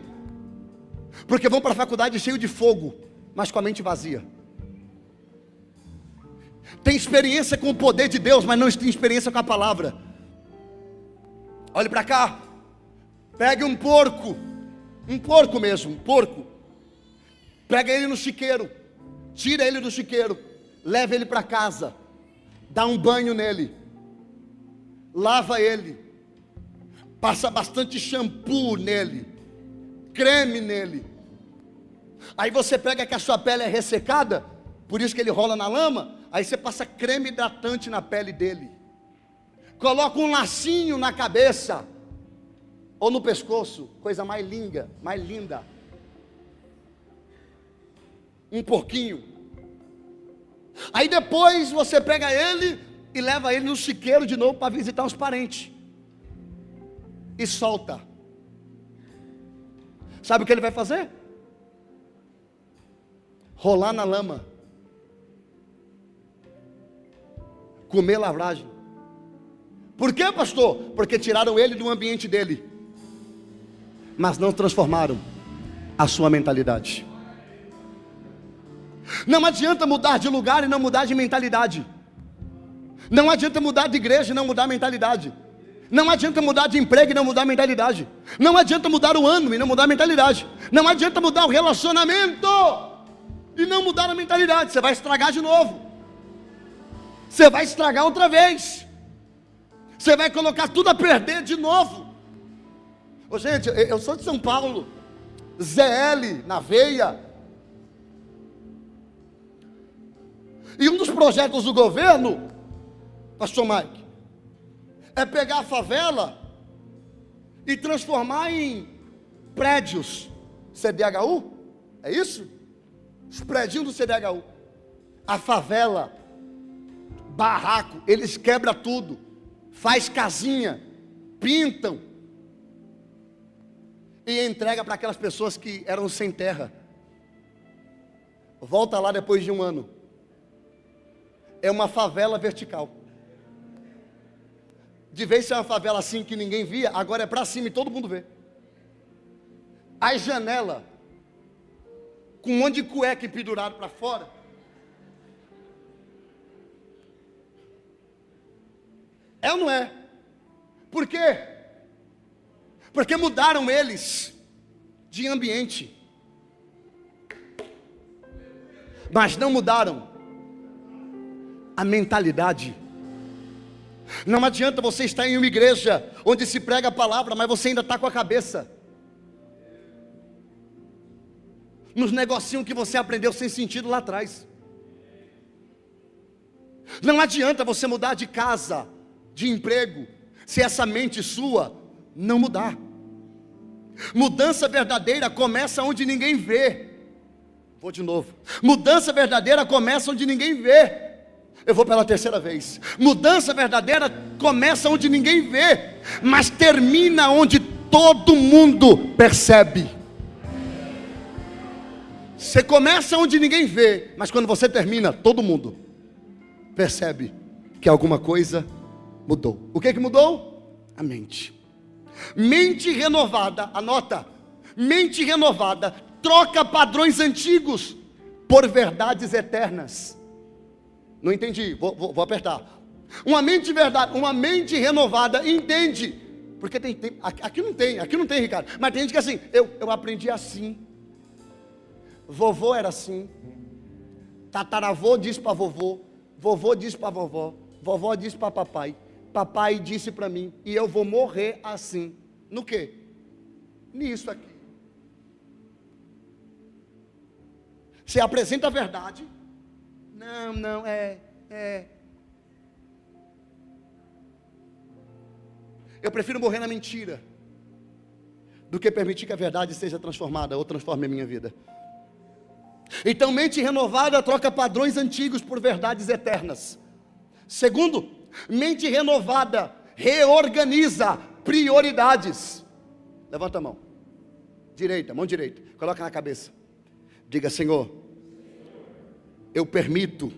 Porque vão para a faculdade cheio de fogo, mas com a mente vazia. Tem experiência com o poder de Deus, mas não tem experiência com a palavra. Olhe para cá. Pegue um porco mesmo, um porco. Pega ele no chiqueiro, tira ele do chiqueiro, leva ele para casa, dá um banho nele, lava ele, passa bastante shampoo nele, creme nele. Aí você pega que a sua pele é ressecada, por isso que ele rola na lama. Aí você passa creme hidratante na pele dele, coloca um lacinho na cabeça ou no pescoço, coisa mais linda, um porquinho. Aí depois você pega ele e leva ele no chiqueiro de novo para visitar os parentes e solta. Sabe o que ele vai fazer? Rolar na lama, comer lavragem. Por quê, pastor? Porque tiraram ele do ambiente dele, mas não transformaram a sua mentalidade. Não adianta mudar de lugar e não mudar de mentalidade. Não adianta mudar de igreja e não mudar a mentalidade. Não adianta mudar de emprego e não mudar a mentalidade. Não adianta mudar o ano e não mudar a mentalidade. Não adianta mudar o relacionamento e não mudar a mentalidade. Você vai estragar de novo. Você vai estragar outra vez. Você vai colocar tudo a perder de novo. Ô, gente, eu sou de São Paulo. ZL na veia. E um dos projetos do governo, pastor Mike, é pegar a favela e transformar em prédios CDHU, é isso? Os prédios do CDHU. A favela, barraco, eles quebram tudo, faz casinha, pintam e entrega para aquelas pessoas que eram sem terra. Volta lá depois de um ano. É uma favela vertical. De vez ser uma favela assim que ninguém via, agora é para cima e todo mundo vê. As janelas, com um monte de cueca pendurado para fora. É ou não é? Por quê? Porque mudaram eles de ambiente, mas não mudaram a mentalidade. Não adianta você estar em uma igreja onde se prega a palavra, mas você ainda está com a cabeça nos negocinhos que você aprendeu sem sentido lá atrás. Não adianta você mudar de casa, de emprego, se essa mente sua não mudar. Mudança verdadeira começa onde ninguém vê. Vou de novo. Mudança verdadeira começa onde ninguém vê. Eu vou pela terceira vez. Mudança verdadeira começa onde ninguém vê, mas termina onde todo mundo percebe. Você começa onde ninguém vê, mas quando você termina, todo mundo percebe que alguma coisa mudou. O que que mudou? A mente. Mente renovada, anota. Mente renovada troca padrões antigos por verdades eternas. Não entendi, vou apertar. Uma mente renovada entende. Porque aqui não tem, Ricardo. Mas tem gente que é assim, eu aprendi assim. Vovô era assim. Tataravô disse para vovô. Vovô disse para vovó. Vovó disse para papai. Papai disse para mim. E eu vou morrer assim. No quê? Nisso aqui. Você apresenta a verdade. Não, Eu prefiro morrer na mentira do que permitir que a verdade seja transformada ou transforme a minha vida. Então, mente renovada troca padrões antigos por verdades eternas. Segundo, mente renovada reorganiza prioridades. Levanta a mão direita, coloca na cabeça. Diga: Senhor, eu permito,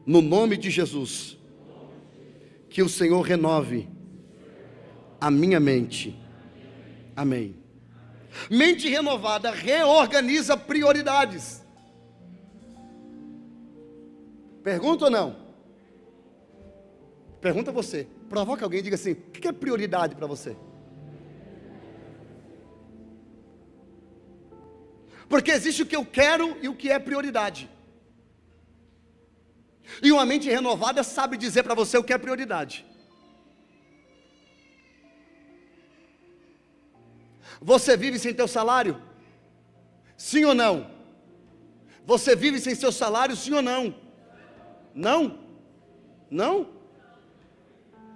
no nome de Jesus, que o Senhor renove a minha mente. Amém. Mente renovada reorganiza prioridades. Pergunta ou não? Pergunta você. Provoca alguém e diga assim: o que é prioridade para você? Porque existe o que eu quero e o que é prioridade. E uma mente renovada sabe dizer para você o que é prioridade. Você vive sem teu salário? Sim ou não? Você vive sem seu salário? Sim ou não? Não? Não?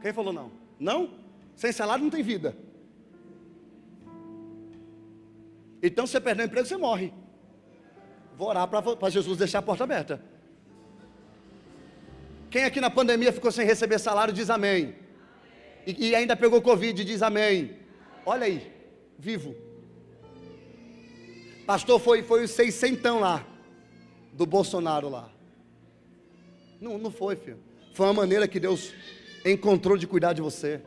Quem falou não? Não? Sem salário não tem vida. Então, se você perder o emprego, você morre. Vou orar para Jesus deixar a porta aberta. Quem aqui na pandemia ficou sem receber salário, diz amém. E ainda pegou Covid, diz amém. Olha aí, vivo. Pastor, foi os 600 lá, do Bolsonaro lá. Não foi, filho. Foi uma maneira que Deus encontrou de cuidar de você.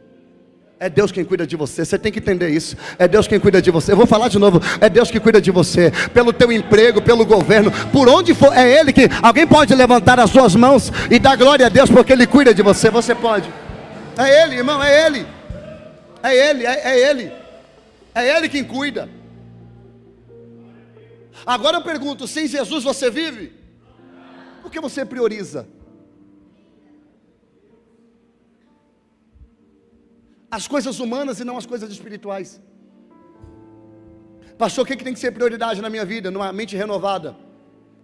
É Deus quem cuida de você, você tem que entender isso. É Deus quem cuida de você. Eu vou falar de novo, é Deus que cuida de você. Pelo teu emprego, pelo governo, por onde for, é Ele que... Alguém pode levantar as suas mãos e dar glória a Deus porque Ele cuida de você. Você pode. É Ele, irmão, é Ele. É Ele, é Ele. É Ele quem cuida. Agora eu pergunto, sem Jesus você vive? Por que você prioriza? As coisas humanas e não as coisas espirituais. Pastor, o que tem que ser prioridade na minha vida? Numa mente renovada.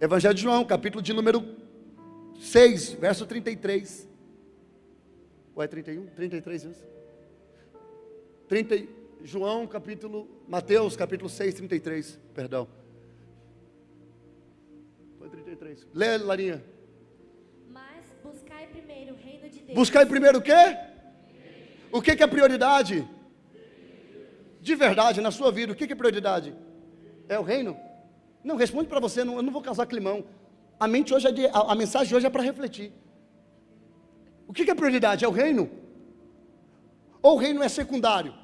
Evangelho de João, capítulo de número 6, verso 33. Ou é 31? 33 vezes. João, capítulo... Mateus, capítulo 6, 33. Perdão. Foi 33. Lê, Larinha. Mas buscai primeiro o reino de Deus. Buscai primeiro o quê? O que é prioridade? De verdade, na sua vida, o que é prioridade? É o reino? Não, responde para você, eu não vou causar climão. A mensagem de hoje é para refletir. O que é prioridade? É o reino? Ou o reino é secundário?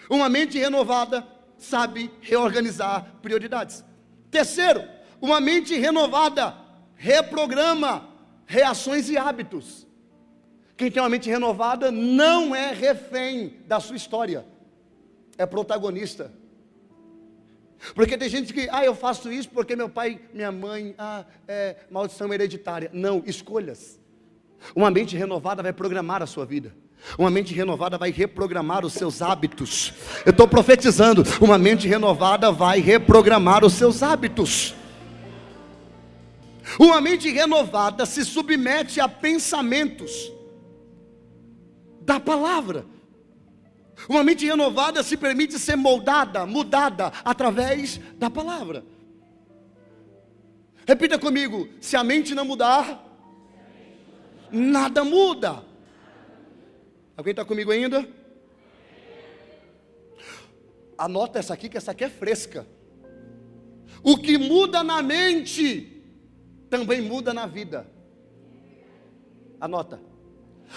Uma mente renovada sabe reorganizar prioridades. Terceiro, uma mente renovada reprograma reações e hábitos. Quem tem uma mente renovada não é refém da sua história, é protagonista. Porque tem gente que, eu faço isso porque meu pai, minha mãe, é maldição hereditária. Não, escolhas. Uma mente renovada vai programar a sua vida. Uma mente renovada vai reprogramar os seus hábitos. Eu estou profetizando, uma mente renovada vai reprogramar os seus hábitos. Uma mente renovada se submete a pensamentos da palavra. Uma mente renovada se permite ser mudada através da palavra. Repita comigo: se a mente não mudar, nada muda. Alguém está comigo ainda? Anota essa aqui, que essa aqui é fresca. O que muda na mente também muda na vida. Anota.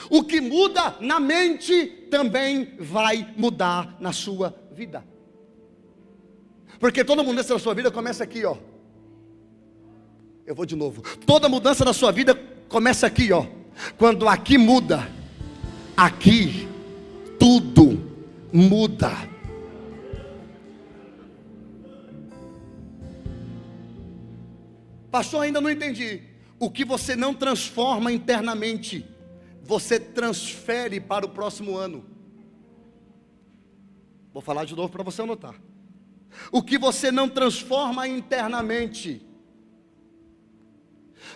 O que muda na mente também vai mudar na sua vida. Porque toda mudança na sua vida começa aqui, ó. Eu vou de novo. Toda mudança na sua vida começa aqui, ó. Quando aqui muda, aqui tudo muda. Pastor, ainda não entendi. O que você não transforma internamente, você transfere para o próximo ano. Vou falar de novo para você anotar. O que você não transforma internamente,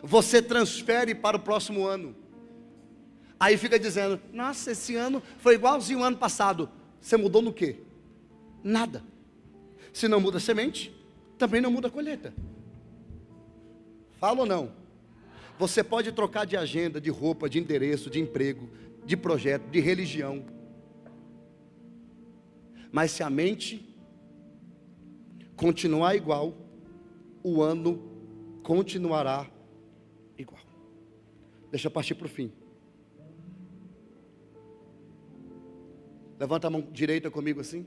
você transfere para o próximo ano. Aí fica dizendo: nossa, esse ano foi igualzinho ao ano passado. Você mudou no quê? Nada. Se não muda a semente, também não muda a colheita. Fala ou não? Você pode trocar de agenda, de roupa, de endereço, de emprego, de projeto, de religião. Mas se a mente continuar igual, o ano continuará igual. Deixa eu partir para o fim. Levanta a mão direita comigo assim.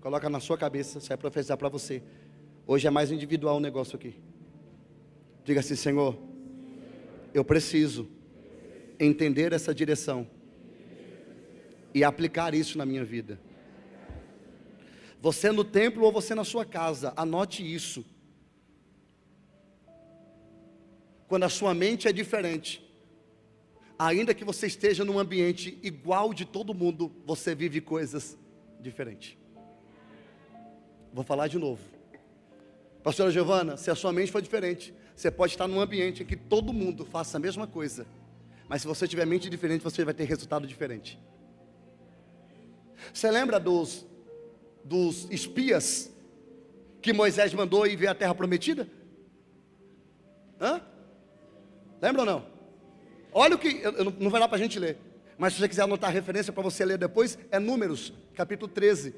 Coloca na sua cabeça. Isso é profetizar para você. Hoje é mais individual o negócio aqui. Diga assim: Senhor, eu preciso entender essa direção e aplicar isso na minha vida. Você no templo ou você na sua casa, anote isso. Quando a sua mente é diferente, ainda que você esteja num ambiente igual de todo mundo, você vive coisas diferentes. Vou falar de novo. Pastora Giovana, se a sua mente for diferente, você pode estar num ambiente em que todo mundo faça a mesma coisa, mas se você tiver mente diferente, você vai ter resultado diferente. Você lembra dos espias que Moisés mandou ir ver a terra prometida? Lembra ou não? Olha o que, não vai dar para a gente ler, mas se você quiser anotar a referência para você ler depois, é Números, capítulo 13,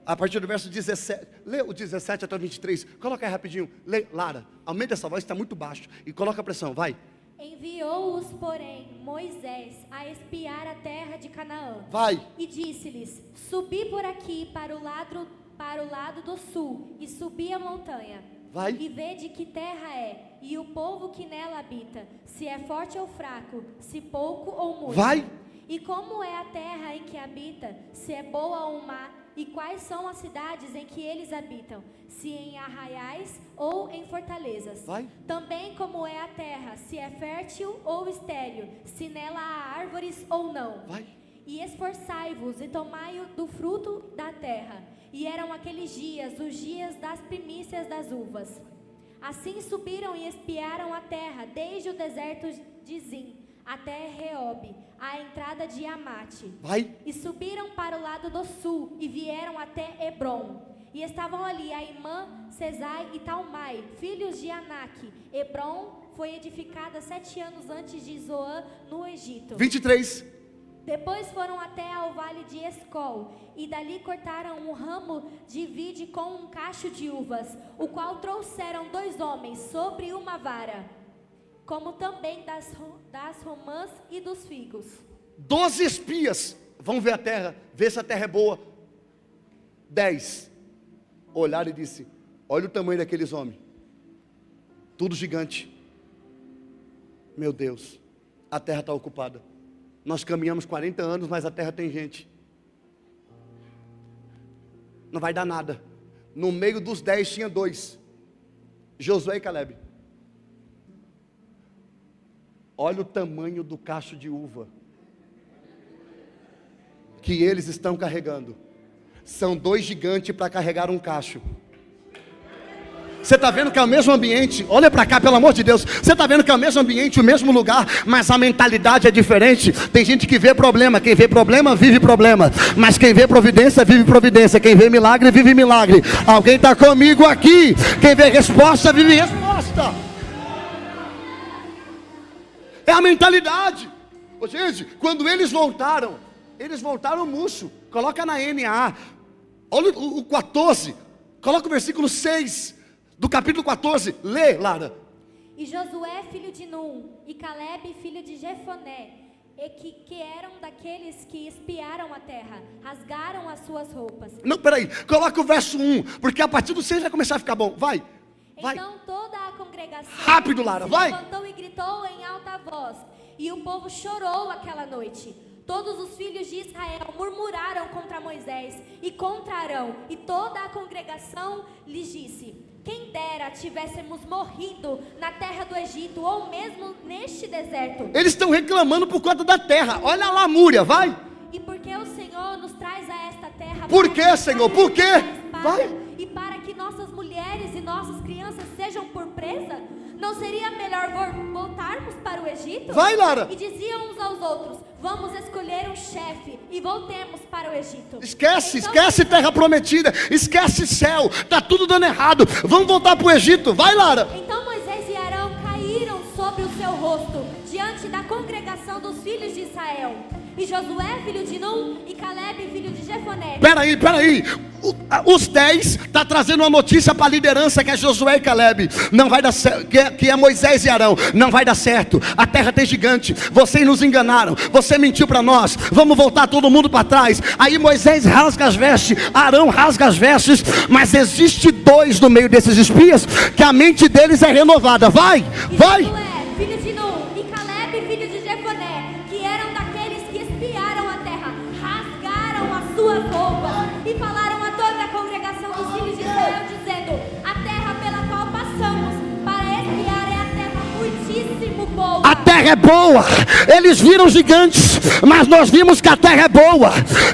a partir do verso 17, lê o 17 até o 23, coloca aí rapidinho, lê, Lara, aumenta essa voz, está muito baixo, e coloca a pressão, vai. Enviou-os, porém, Moisés a espiar a terra de Canaã. Vai. E disse-lhes: subi por aqui para o lado do sul, e subi a montanha. Vai. E vede que terra é, e o povo que nela habita, se é forte ou fraco, se pouco ou muito. Vai. E como é a terra em que habita, se é boa ou má, e quais são as cidades em que eles habitam, se em arraiais ou em fortalezas. Vai. Também como é a terra, se é fértil ou estéril, se nela há árvores ou não. Vai. E esforçai-vos e tomai do fruto da terra. E eram aqueles dias, os dias das primícias das uvas. Assim subiram e espiaram a terra, desde o deserto de Zim até Reob, a entrada de Amate. Vai. E subiram para o lado do sul e vieram até Hebrom. E estavam ali Aimã, Sesai e Talmai, filhos de Anak. Hebrom foi edificada 7 anos antes de Zoã, no Egito. 23. Depois foram até ao vale de Escol, e dali cortaram um ramo de vide com um cacho de uvas, o qual trouxeram 2 homens sobre uma vara, como também das romãs e dos figos. 12 espias vão ver a terra, ver se a terra é boa. 10 olharam e disse: olha o tamanho daqueles homens, tudo gigante. Meu Deus, a terra está ocupada. Nós caminhamos 40 anos, mas a terra tem gente. Não vai dar nada. No meio dos 10 tinha 2, Josué e Caleb. Olha o tamanho do cacho de uva que eles estão carregando. São 2 gigantes para carregar um cacho. Você está vendo que é o mesmo ambiente? Olha para cá, pelo amor de Deus. Você está vendo que é o mesmo ambiente, o mesmo lugar, mas a mentalidade é diferente. Tem gente que vê problema. Quem vê problema, vive problema. Mas quem vê providência, vive providência. Quem vê milagre, vive milagre. Alguém está comigo aqui? Quem vê resposta, vive resposta. É a mentalidade. Ô, gente, quando eles voltaram murcho. Coloca na NA. Olha o 14. Coloca o versículo 6 do capítulo 14. Lê, Lara. E Josué, filho de Num, e Caleb, filho de Jefoné, e que eram daqueles que espiaram a terra, rasgaram as suas roupas. Não, peraí, coloca o verso 1, porque a partir do 6 vai começar a ficar bom. Vai. Então toda a congregação Rápido, Lara, se vai. levantou e gritou em alta voz, e o povo chorou aquela noite. Todos os filhos de Israel murmuraram contra Moisés e contra Arão, e toda a congregação lhes disse: quem dera tivéssemos morrido na terra do Egito, ou mesmo neste deserto. Eles estão reclamando por conta da terra. Olha a lamúria, vai. E porque o Senhor nos traz a esta terra. Por quê, Senhor? Por quê? Vai. E para que nossas mulheres e nossas crianças sejam por presa, não seria melhor voltarmos para o Egito? Vai, Lara. E diziam uns aos outros: vamos escolher um chefe e voltemos para o Egito. Esquece, Então, esquece terra prometida, esquece céu, tá tudo dando errado. Vamos voltar para o Egito. Vai, Lara. Então Moisés e Arão caíram sobre o seu rosto diante da congregação dos filhos de Israel. E Josué, filho de Nun, e Caleb, filho de Jefoné. Peraí. Os 10 está trazendo uma notícia para a liderança que é Josué e Caleb. Não vai dar certo, que é Moisés e Arão. Não vai dar certo. A terra tem gigante. Vocês nos enganaram. Você mentiu para nós. Vamos voltar todo mundo para trás. Aí Moisés rasga as vestes, Arão rasga as vestes. Mas existe 2 no meio desses espias que a mente deles é renovada. Vai. Josué, filho de Nun, e Caleb, filho de Jefoné, que eram daqueles que espiaram a terra, rasgaram as suas roupas e falaram a toda a congregação dos filhos de Israel, dizendo: a terra pela qual passamos para espiar é a terra muitíssimo boa. A terra é boa. Eles viram gigantes, mas nós vimos que a terra é boa.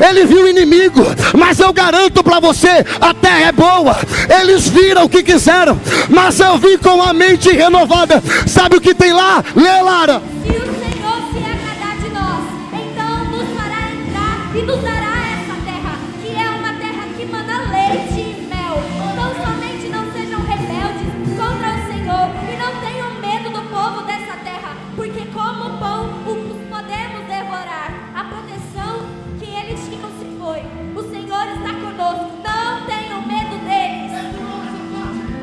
Ele viu o inimigo, mas eu garanto para você, a terra é boa. Eles viram o que quiseram, mas eu vim com a mente renovada. Sabe o que tem lá? Lê, Lara. Se o Senhor se agradar de nós, então nos fará entrar e nos dará essa terra, que é uma terra que mana leite e mel. Então somente não sejam rebeldes contra o Senhor e não tenham medo do povo dessa terra, porque como pão os podemos devorar. A proteção que eles tinham se foi. O Senhor está conosco, não tenham medo deles.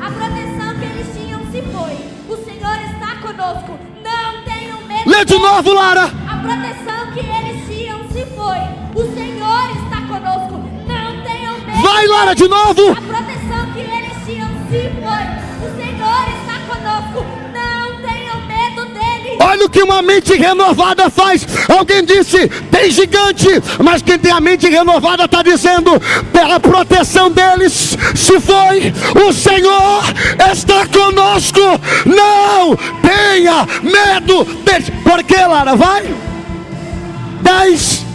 A proteção que eles tinham se foi. O Senhor está conosco, não tenham medo. Lê de novo, Lara. A proteção que eles tinham se foi. O Senhor está conosco, não tenham medo. Vai, Lara, de novo. A proteção que eles tinham se foi. O Senhor está conosco, não tenham medo deles. Olha o que uma mente renovada faz. Alguém disse, tem gigante, mas quem tem a mente renovada está dizendo, pela proteção deles se foi. O Senhor está conosco, não tenha medo deles. Por que, Lara? Vai. 10.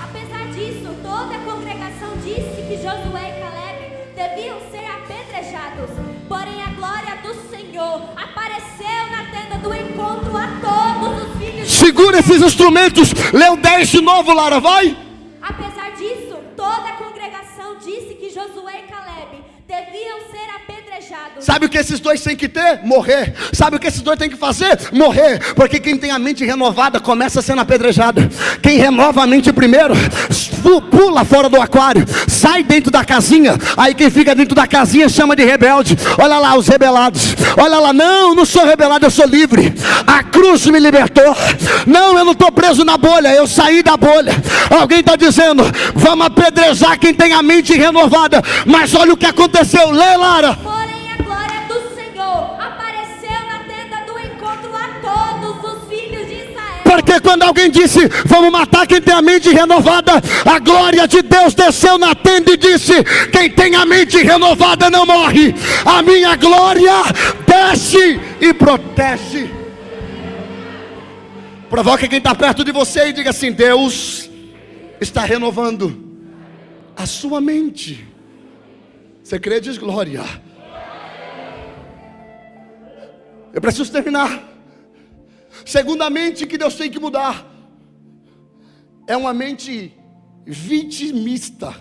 Apesar disso, toda a congregação disse que Josué e Caleb deviam ser apedrejados. Porém a glória do Senhor apareceu na tenda do encontro a todos os filhos de Segura esses instrumentos. Lê o 10 de novo, Lara, vai. Apesar disso, toda a congregação disse que Josué e Caleb deviam ser apedrejados. Sabe o que esses 2 têm que ter? Morrer. Sabe o que esses 2 têm que fazer? Morrer. Porque quem tem a mente renovada começa sendo apedrejado. Quem renova a mente primeiro pula fora do aquário, sai dentro da casinha. Aí quem fica dentro da casinha chama de rebelde. Olha lá os rebelados. Olha lá, não sou rebelado, eu sou livre. A cruz me libertou. Não, eu não estou preso na bolha, eu saí da bolha. Alguém está dizendo, vamos apedrejar quem tem a mente renovada. Mas olha o que aconteceu. Lê, Lara. Porém a glória do Senhor apareceu na tenda do encontro a todos os filhos de Israel. Porque quando alguém disse, vamos matar quem tem a mente renovada, a glória de Deus desceu na tenda e disse, quem tem a mente renovada não morre. A minha glória desce e protege. Provoque quem está perto de você e diga assim, Deus está renovando a sua mente. Você crê? Diz glória. Eu preciso terminar. Segunda mente que Deus tem que mudar é uma mente vitimista.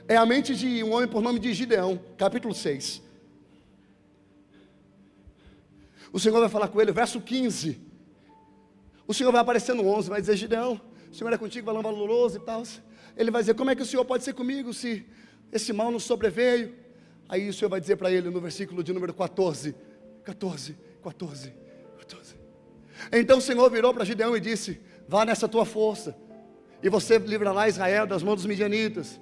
É a mente de um homem por nome de Gideão, capítulo 6. O Senhor vai falar com ele, verso 15. O Senhor vai aparecer no 11, vai dizer, Gideão, o Senhor é contigo, valão valoroso e tal. Ele vai dizer, como é que o Senhor pode ser comigo se esse mal nos sobreveio? Aí o Senhor vai dizer para ele no versículo de número 14. Então o Senhor virou para Gideão e disse: vá nessa tua força, e você livrará Israel das mãos dos midianitas.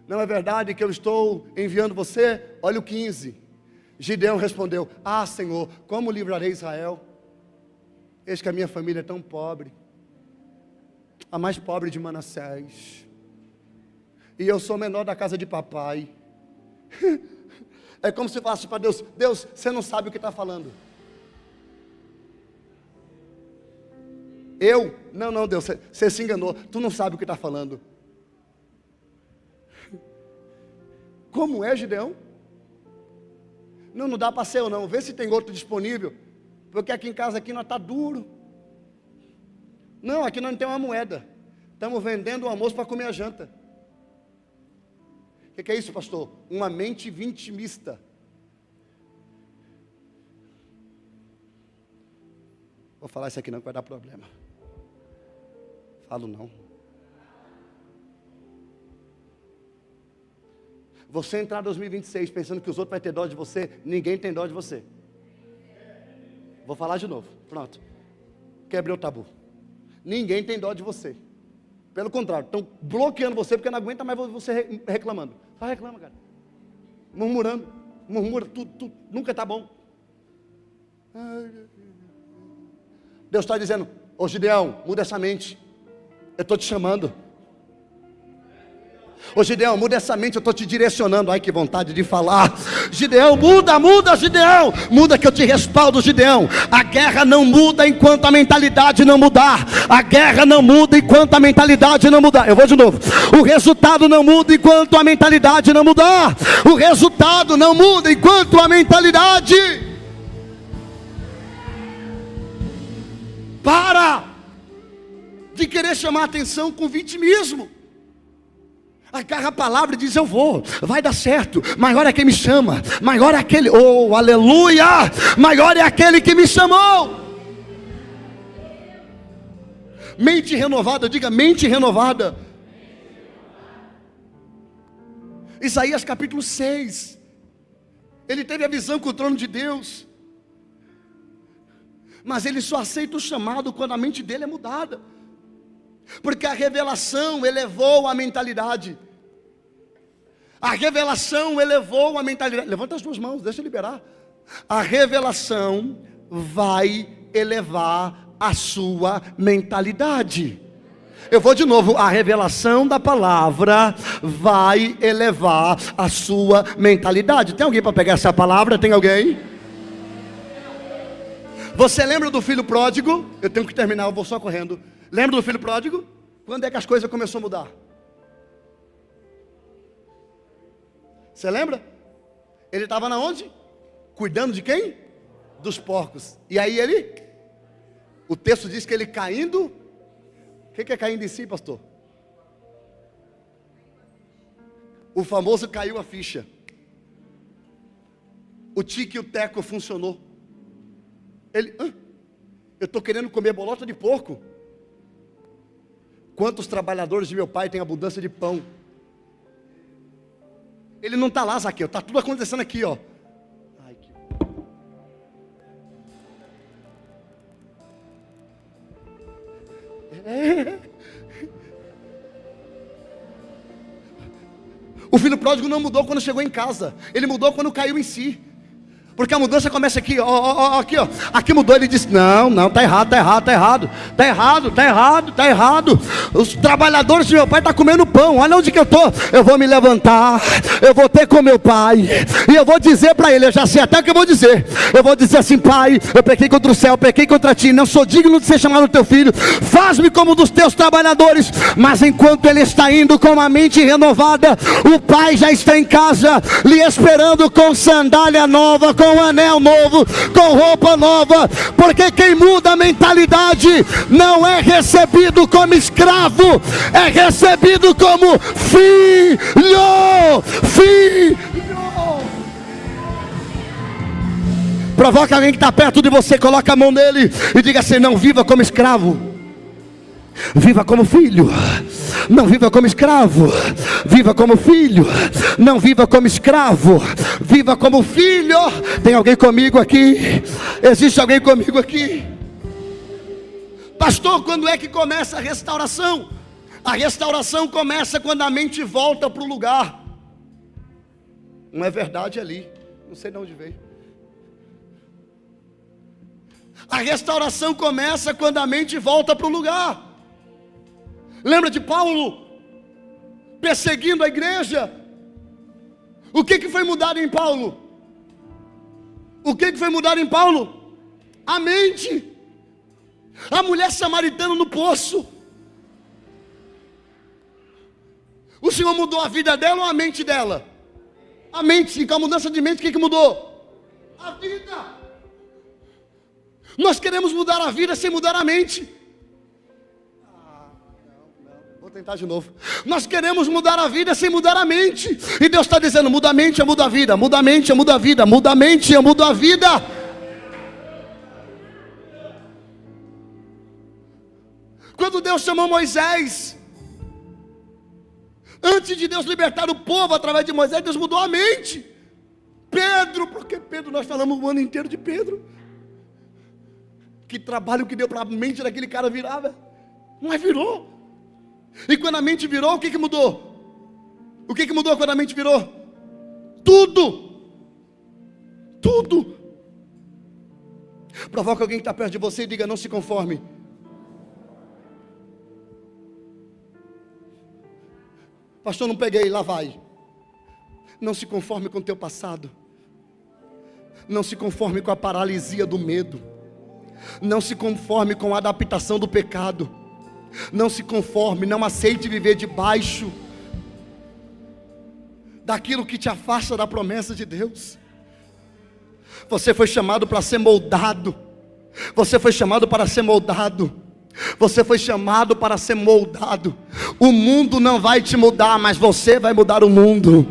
Não é verdade que eu estou enviando você? Olha o 15. Gideão respondeu: ah, Senhor, como livrarei Israel? Eis que a minha família é tão pobre, a mais pobre de Manassés, e eu sou menor da casa de papai. É como se falasse para Deus: Deus, você não sabe o que está falando. Não, Deus, você se enganou, tu não sabe o que está falando. Como é, Gideão? Não dá para ser ou não, vê se tem outro disponível, porque aqui em casa aqui nós está duro. Não, aqui nós não temos uma moeda, estamos vendendo o almoço para comer a janta. O que é isso, pastor? Uma mente vitimista. Vou falar isso aqui não, que vai dar problema. Falo não. Você entrar em 2026 pensando que os outros vão ter dó de você, ninguém tem dó de você. Vou falar de novo, pronto. Quebrei o tabu. Ninguém tem dó de você. Pelo contrário, estão bloqueando você porque não aguenta mais você reclamando. Só reclama, cara. Murmurando, murmura, tudo, nunca está bom. Deus está dizendo: ô Gideão, muda essa mente. Eu estou te chamando. Ô Gideão, muda essa mente, eu estou te direcionando. Ai, que vontade de falar. Gideão, muda, Gideão. Muda que eu te respaldo, Gideão. A guerra não muda enquanto a mentalidade não mudar. A guerra não muda enquanto a mentalidade não mudar. Eu vou de novo. O resultado não muda enquanto a mentalidade não mudar. O resultado não muda enquanto a mentalidade. Para de querer chamar atenção com vitimismo. Agarra a palavra e diz: eu vou, vai dar certo. Maior é quem me chama, maior é aquele, oh aleluia, maior é aquele que me chamou. Mente renovada, diga mente renovada. Isaías capítulo 6, ele teve a visão com o trono de Deus, mas ele só aceita o chamado quando a mente dele é mudada, porque a revelação elevou a mentalidade. A revelação elevou a mentalidade. Levanta as duas mãos, deixa eu liberar. A revelação vai elevar a sua mentalidade. Eu vou de novo. A revelação da palavra vai elevar a sua mentalidade. Tem alguém para pegar essa palavra? Tem alguém? Você lembra do filho pródigo? Eu tenho que terminar, eu vou só correndo. Lembra do filho pródigo? Quando é que as coisas começaram a mudar? Você lembra? Ele estava na onde? Cuidando de quem? Dos porcos. E aí o texto diz que ele caindo. O que é caindo em si, pastor? O famoso caiu a ficha. O tique e o teco funcionou. Eu estou querendo comer bolota de porco. Quantos trabalhadores de meu pai têm abundância de pão? Ele não está lá, Zaqueu, está tudo acontecendo aqui, ó. Ai, que... O filho pródigo não mudou quando chegou em casa, ele mudou quando caiu em si. Porque a mudança começa aqui, aqui, ó. Aqui mudou, ele disse: não, tá errado. Os trabalhadores de meu pai estão comendo pão. Olha onde que eu estou. Eu vou me levantar, eu vou ter com meu pai, e eu vou dizer para ele, eu já sei até o que eu vou dizer. Eu vou dizer assim: pai, eu pequei contra o céu, pequei contra ti, não sou digno de ser chamado teu filho. Faz-me como um dos teus trabalhadores. Mas enquanto ele está indo com a mente renovada, o pai já está em casa, lhe esperando com sandália nova, com anel novo, com roupa nova. Porque quem muda a mentalidade não é recebido como escravo, é recebido como filho. Provoca alguém que está perto de você, coloca a mão nele e diga assim: não viva como escravo, viva como filho. Não viva como escravo, viva como filho. Não viva como escravo, viva como filho. Tem alguém comigo aqui? Existe alguém comigo aqui? Pastor, quando é que começa a restauração? A restauração começa quando a mente volta para o lugar. Não é verdade ali, não sei de onde veio. A restauração começa quando a mente volta para o lugar. Lembra de Paulo perseguindo a igreja? O que foi mudado em Paulo? O que foi mudado em Paulo? A mente. A mulher samaritana no poço. O Senhor mudou a vida dela ou a mente dela? A mente, com a mudança de mente, o que mudou? A vida. Nós queremos mudar a vida sem mudar a mente. Vou tentar de novo. Nós queremos mudar a vida sem mudar a mente. E Deus está dizendo, muda a mente, eu mudo a vida. Muda a mente, eu mudo a vida. Muda a mente, eu mudo a vida. Quando Deus chamou Moisés, antes de Deus libertar o povo através de Moisés, Deus mudou a mente. Pedro, porque Pedro, nós falamos o ano inteiro de Pedro. Que trabalho que deu para a mente daquele cara virar, velho. Mas virou. E quando a mente virou, o que mudou? O que mudou quando a mente virou? Tudo. Tudo. Provoca alguém que está perto de você e diga, não se conforme. Pastor, não peguei, lá vai. Não se conforme com o teu passado. Não se conforme com a paralisia do medo. Não se conforme com a adaptação do pecado. Não se conforme, não aceite viver debaixo daquilo que te afasta da promessa de Deus. Você foi chamado para ser moldado. Você foi chamado para ser moldado. Você foi chamado para ser moldado. O mundo não vai te mudar, mas você vai mudar o mundo.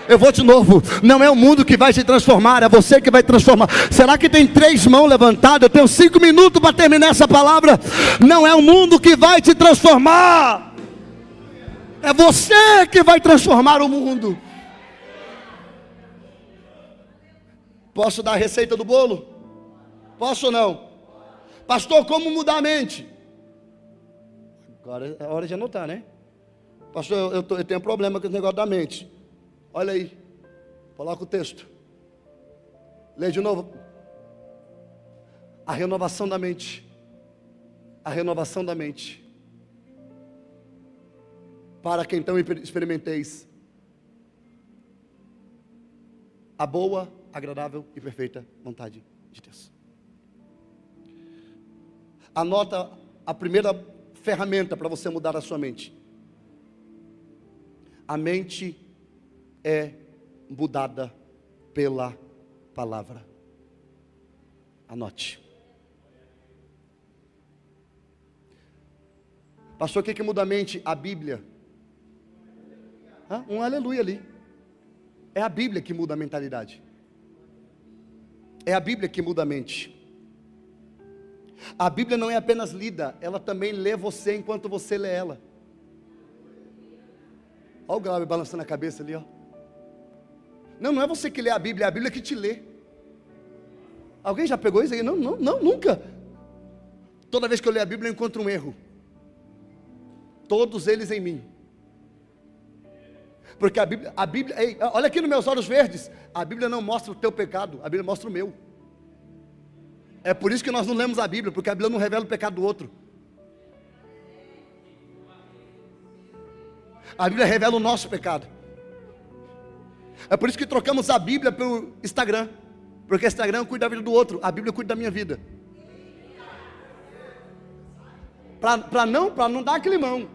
Eu vou de novo, não é o mundo que vai te transformar, é você que vai transformar. Será que tem 3 mãos levantadas? Eu tenho 5 minutos para terminar essa palavra. Não é o mundo que vai te transformar, é você que vai transformar o mundo. Posso dar a receita do bolo? Posso ou não? Pastor, como mudar a mente? Agora é hora de anotar, né? Pastor, eu tenho problema com esse negócio da mente. Olha aí, coloca o texto. Lê de novo. A renovação da mente. A renovação da mente. Para que então experimenteis a boa, agradável e perfeita vontade de Deus. Anota a primeira ferramenta para você mudar a sua mente. A mente é mudada pela palavra. Anote. Pastor, o que muda a mente? A Bíblia. Um aleluia ali. É a Bíblia que muda a mentalidade. É a Bíblia que muda a mente. A Bíblia não é apenas lida, ela também lê você enquanto você lê ela. Olha o Glauber balançando a cabeça ali, ó. Não é você que lê a Bíblia, é a Bíblia que te lê. Alguém já pegou isso aí? Não, nunca. Toda vez que eu leio a Bíblia eu encontro um erro. Todos eles em mim. Porque a Bíblia, ei, olha aqui nos meus olhos verdes. A Bíblia não mostra o teu pecado, a Bíblia mostra o meu. É por isso que nós não lemos a Bíblia, porque a Bíblia não revela o pecado do outro. A Bíblia revela o nosso pecado. É por isso que trocamos a Bíblia pelo Instagram. Porque o Instagram cuida da vida do outro, a Bíblia cuida da minha vida. Para não dar climão.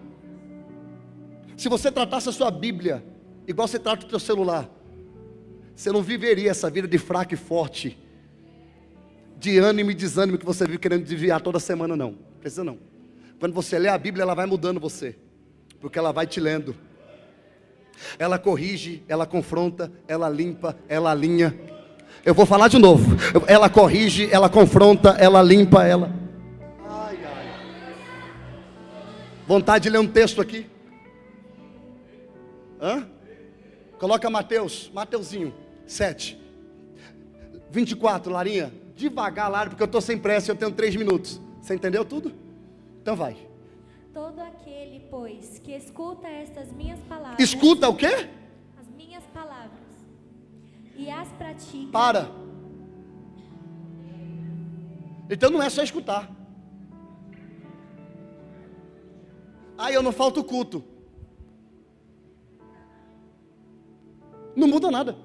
Se você tratasse a sua Bíblia igual você trata o teu celular, você não viveria essa vida de fraco e forte, de ânimo e desânimo que você vive querendo desviar toda semana, não. Precisa não. Quando você lê a Bíblia, ela vai mudando você, porque ela vai te lendo. Ela corrige, ela confronta, ela limpa, ela alinha. Eu vou falar de novo. Ela corrige, ela confronta, ela limpa, ela... Ai. Vontade de ler um texto aqui? Coloca Mateuzinho 7 24, Larinha. Devagar, Lara, porque eu estou sem pressa, eu tenho 3 minutos. Você entendeu tudo? Então vai. Todo aquele, pois, que escuta estas minhas palavras. Escuta o quê? As minhas palavras. E as pratica. Para. Então não é só escutar. Eu não falto culto. Não muda nada.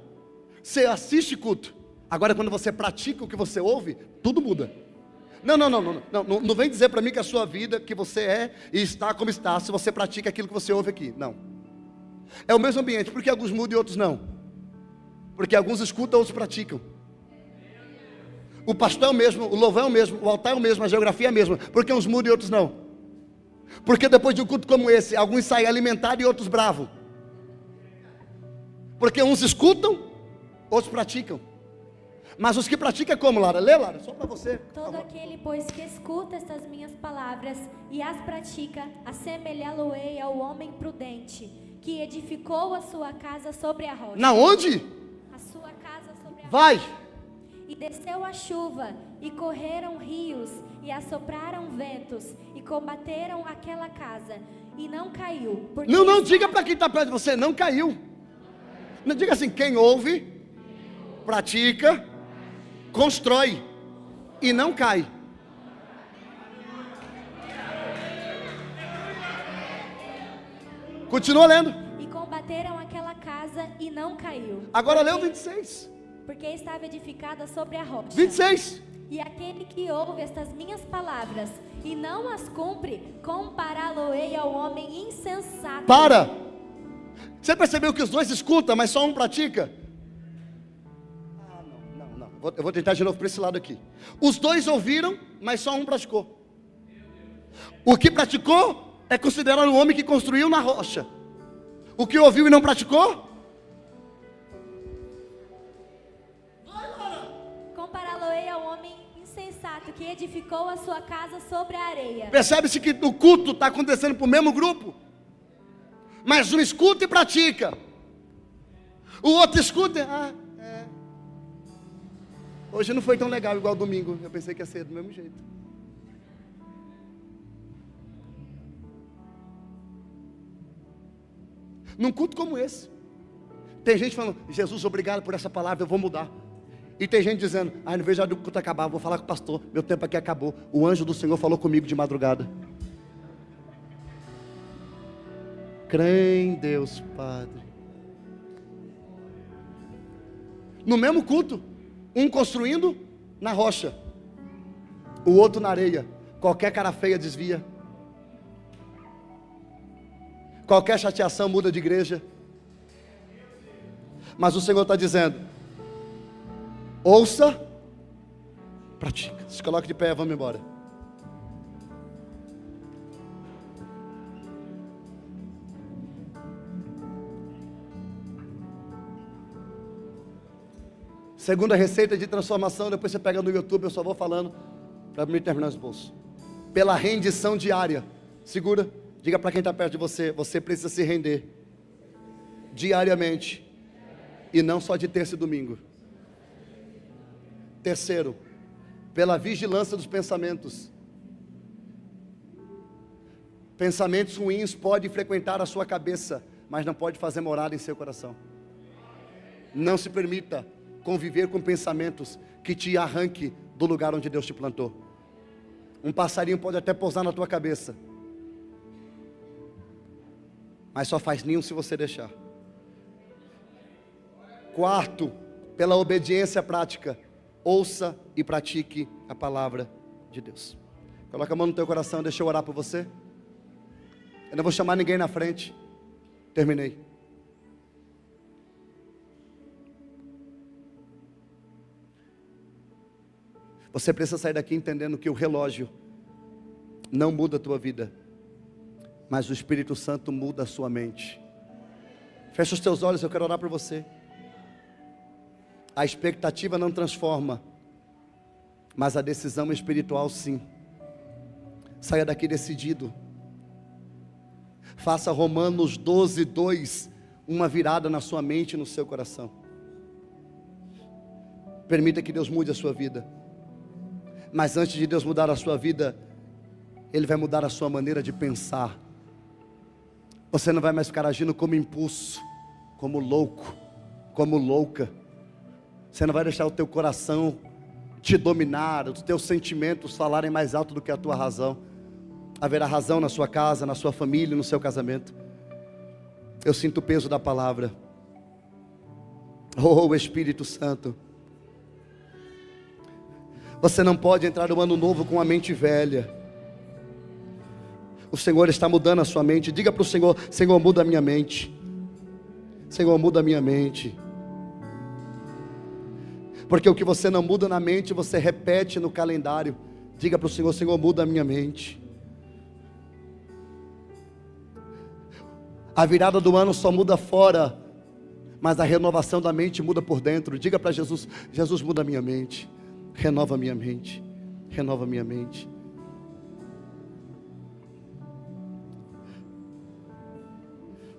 Você assiste culto. Agora quando você pratica o que você ouve, tudo muda. Não vem dizer para mim que a sua vida, que você é e está como está, se você pratica aquilo que você ouve aqui. Não. É o mesmo ambiente, porque alguns mudam e outros não. Porque alguns escutam, outros praticam. O pastor é o mesmo, o louvor é o mesmo, o altar é o mesmo, a geografia é a mesma. Porque uns mudam e outros não. Porque depois de um culto como esse, alguns saem alimentados e outros bravos. Porque uns escutam, outros praticam. Mas os que praticam é como, Lara? Lê, Lara, só para você. Todo aquele, pois, que escuta estas minhas palavras e as pratica, assemelhá-lo-ei ao homem prudente, que edificou a sua casa sobre a rocha. Na onde? A sua casa sobre a rocha. Vai. E desceu a chuva, e correram rios, e assopraram ventos, e combateram aquela casa, e não caiu. Não, diga para quem está perto de você, não caiu. Não diga assim, quem ouve, pratica, constrói, e não cai. Continua lendo. E combateram aquela casa, e não caiu. Agora lê o 26. Porque estava edificada sobre a rocha. 26. E aquele que ouve estas minhas palavras e não as cumpre, compará-lo-ei ao homem insensato. Para! Você percebeu que os dois escutam, mas só um pratica? Não. Eu vou tentar de novo para esse lado aqui. Os dois ouviram, mas só um praticou. O que praticou é considerado o homem que construiu na rocha. O que ouviu e não praticou? Compará-lo-ei ao homem insensato que edificou a sua casa sobre a areia. Percebe-se que o culto está acontecendo para o mesmo grupo, mas um escuta e pratica, o outro escuta. Hoje não foi tão legal igual domingo. Eu pensei que ia ser do mesmo jeito. Num culto como esse, tem gente falando: Jesus, obrigado por essa palavra, eu vou mudar. E tem gente dizendo: não vejo a hora do culto acabar, vou falar com o pastor, meu tempo aqui acabou. O anjo do Senhor falou comigo de madrugada. Crê em Deus, Padre. No mesmo culto, um construindo na rocha, o outro na areia. Qualquer cara feia desvia. Qualquer chateação muda de igreja. Mas o Senhor está dizendo: ouça, pratica. Se coloque de pé, vamos embora. Segunda receita de transformação, depois você pega no YouTube, eu só vou falando para me terminar os bolsos. Pela rendição diária. Segura, diga para quem está perto de você: você precisa se render diariamente, e não só de terça e domingo. Terceiro, pela vigilância dos pensamentos. Pensamentos ruins podem frequentar a sua cabeça, mas não pode fazer morada em seu coração. Não se permita conviver com pensamentos que te arranque do lugar onde Deus te plantou. Um passarinho pode até pousar na tua cabeça, mas só faz ninho se você deixar. Quarto, pela obediência prática. Ouça e pratique a palavra de Deus. Coloca a mão no teu coração, deixa eu orar por você. Eu não vou chamar ninguém na frente. Terminei. Você precisa sair daqui entendendo que o relógio não muda a tua vida, mas o Espírito Santo muda a sua mente. Fecha os teus olhos, eu quero orar por você. A expectativa não transforma, mas a decisão espiritual sim. Saia daqui decidido. Faça Romanos 12:2 uma virada na sua mente e no seu coração. Permita que Deus mude a sua vida. Mas antes de Deus mudar a sua vida, Ele vai mudar a sua maneira de pensar. Você não vai mais ficar agindo como impulso, como louco, como louca. Você não vai deixar o teu coração te dominar, os teus sentimentos falarem mais alto do que a tua razão. Haverá razão na sua casa, na sua família, no seu casamento. Eu sinto o peso da palavra. Oh, Espírito Santo. Você não pode entrar no ano novo com a mente velha. O Senhor está mudando a sua mente. Diga para o Senhor: Senhor, muda a minha mente. Senhor, muda a minha mente. Porque o que você não muda na mente, você repete no calendário. Diga para o Senhor: Senhor, muda a minha mente. A virada do ano só muda fora, mas a renovação da mente muda por dentro. Diga para Jesus: Jesus, muda a minha mente. Renova a minha mente. Renova a minha mente.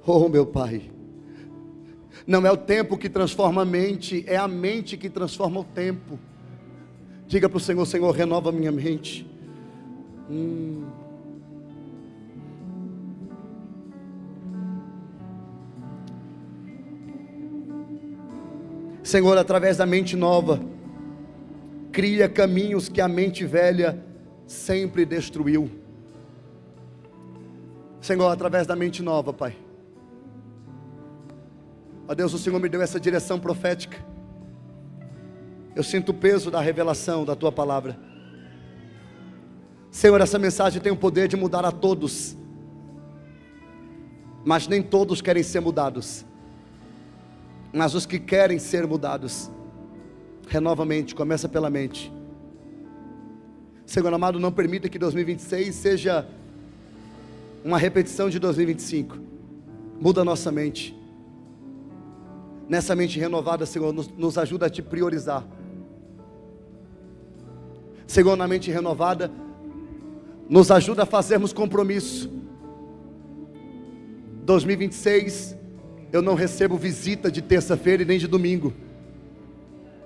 Oh, meu Pai, não é o tempo que transforma a mente, é a mente que transforma o tempo. Diga para o Senhor: Senhor, renova a minha mente. Senhor, através da mente nova, cria caminhos que a mente velha sempre destruiu. Senhor, através da mente nova, Pai. Ó Deus, o Senhor me deu essa direção profética. Eu sinto o peso da revelação da Tua palavra. Senhor, essa mensagem tem o poder de mudar a todos, mas nem todos querem ser mudados. Mas os que querem ser mudados, renova a mente, começa pela mente. Senhor amado, não permita que 2026 seja uma repetição de 2025. Muda a nossa mente. Nessa mente renovada, Senhor, nos ajuda a Te priorizar. Senhor, na mente renovada, nos ajuda a fazermos compromisso. 2026, eu não recebo visita de terça-feira e nem de domingo.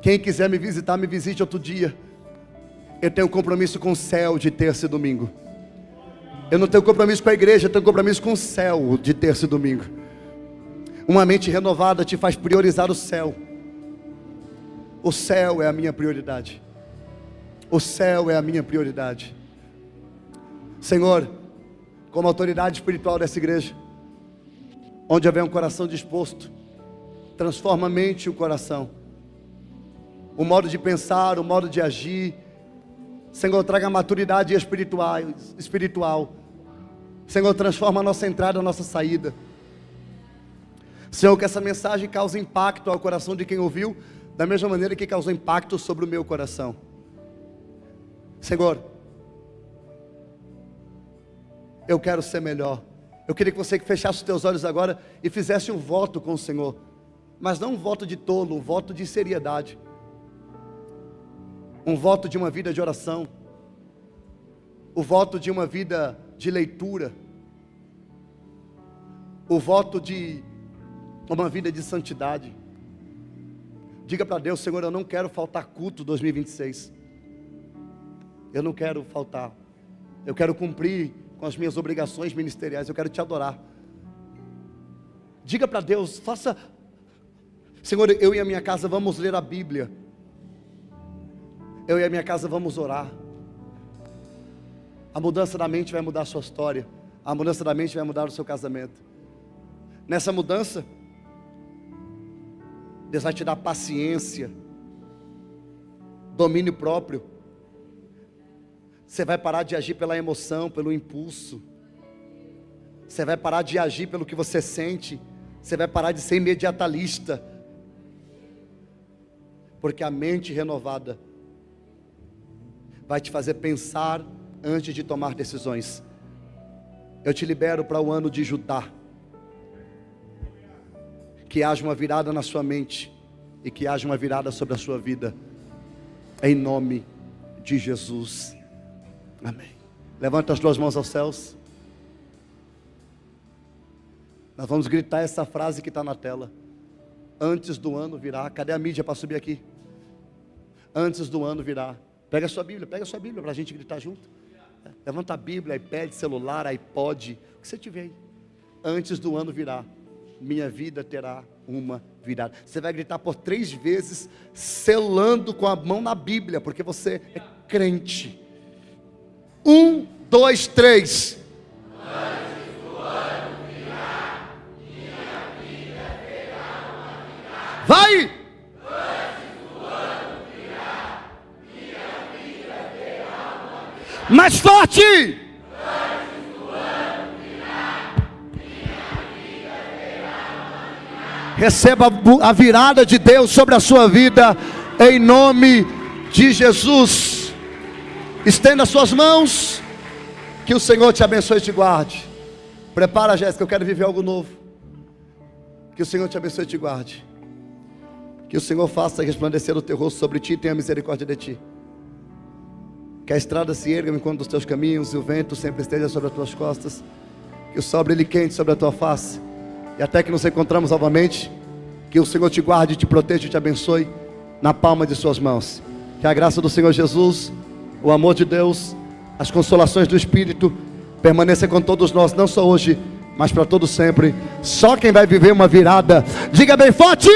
Quem quiser me visitar, me visite outro dia. Eu tenho compromisso com o céu de terça e domingo. Eu não tenho compromisso com a igreja, eu tenho compromisso com o céu de terça e domingo. Uma mente renovada te faz priorizar o céu. O céu é a minha prioridade. O céu é a minha prioridade. Senhor, como autoridade espiritual dessa igreja, onde houver um coração disposto, transforma a mente e o coração, o modo de pensar, o modo de agir. Senhor, traga maturidade espiritual. Senhor, transforma a nossa entrada, a nossa saída. Senhor, que essa mensagem cause impacto ao coração de quem ouviu, da mesma maneira que causou impacto sobre o meu coração. Senhor, eu quero ser melhor. Eu queria que você fechasse os teus olhos agora e fizesse um voto com o Senhor, mas não um voto de tolo, um voto de seriedade, um voto de uma vida de oração, o voto de uma vida de leitura, o voto de uma vida de santidade. Diga para Deus: Senhor, eu não quero faltar culto 2026. Eu não quero faltar. Eu quero cumprir com as minhas obrigações ministeriais. Eu quero Te adorar. Diga para Deus, faça. Senhor, eu e a minha casa vamos ler a Bíblia. Eu e a minha casa vamos orar. A mudança da mente vai mudar a sua história. A mudança da mente vai mudar o seu casamento. Nessa mudança, Deus vai te dar paciência, domínio próprio. Você vai parar de agir pela emoção, pelo impulso. Você vai parar de agir pelo que você sente. Você vai parar de ser imediatalista. Porque a mente renovada vai te fazer pensar antes de tomar decisões. Eu te libero para o ano de Judá. Que haja uma virada na sua mente e que haja uma virada sobre a sua vida, em nome de Jesus, amém. Levanta as duas mãos aos céus. Nós vamos gritar essa frase que está na tela: antes do ano virá. Cadê a mídia para subir aqui? Antes do ano virá. Pega a sua Bíblia para a gente gritar junto. Levanta a Bíblia, iPad, celular, iPod, o que você tiver aí. Antes do ano virar, minha vida terá uma virada. Você vai gritar por 3 vezes, selando com a mão na Bíblia, porque você é crente. 1, 2, 3. Antes do ano virar, minha vida terá uma virada. Vai! Antes do ano virar, minha vida terá uma virada. Mais forte! Antes do ano virar, minha vida terá uma virada. Receba a virada de Deus sobre a sua vida, em nome de Jesus. Estenda as suas mãos, que o Senhor te abençoe e te guarde. Prepara, Jéssica, eu quero viver algo novo. Que o Senhor te abençoe e te guarde. Que o Senhor faça resplandecer o teu rosto sobre ti e tenha misericórdia de ti. Que a estrada se erga enquanto dos teus caminhos, e o vento sempre esteja sobre as tuas costas. Que o sol brilhe quente sobre a tua face. E até que nos encontramos novamente, que o Senhor te guarde, te proteja e te abençoe na palma de suas mãos. Que a graça do Senhor Jesus, o amor de Deus, as consolações do Espírito permaneça com todos nós, não só hoje, mas para todo sempre. Só quem vai viver uma virada, diga bem forte: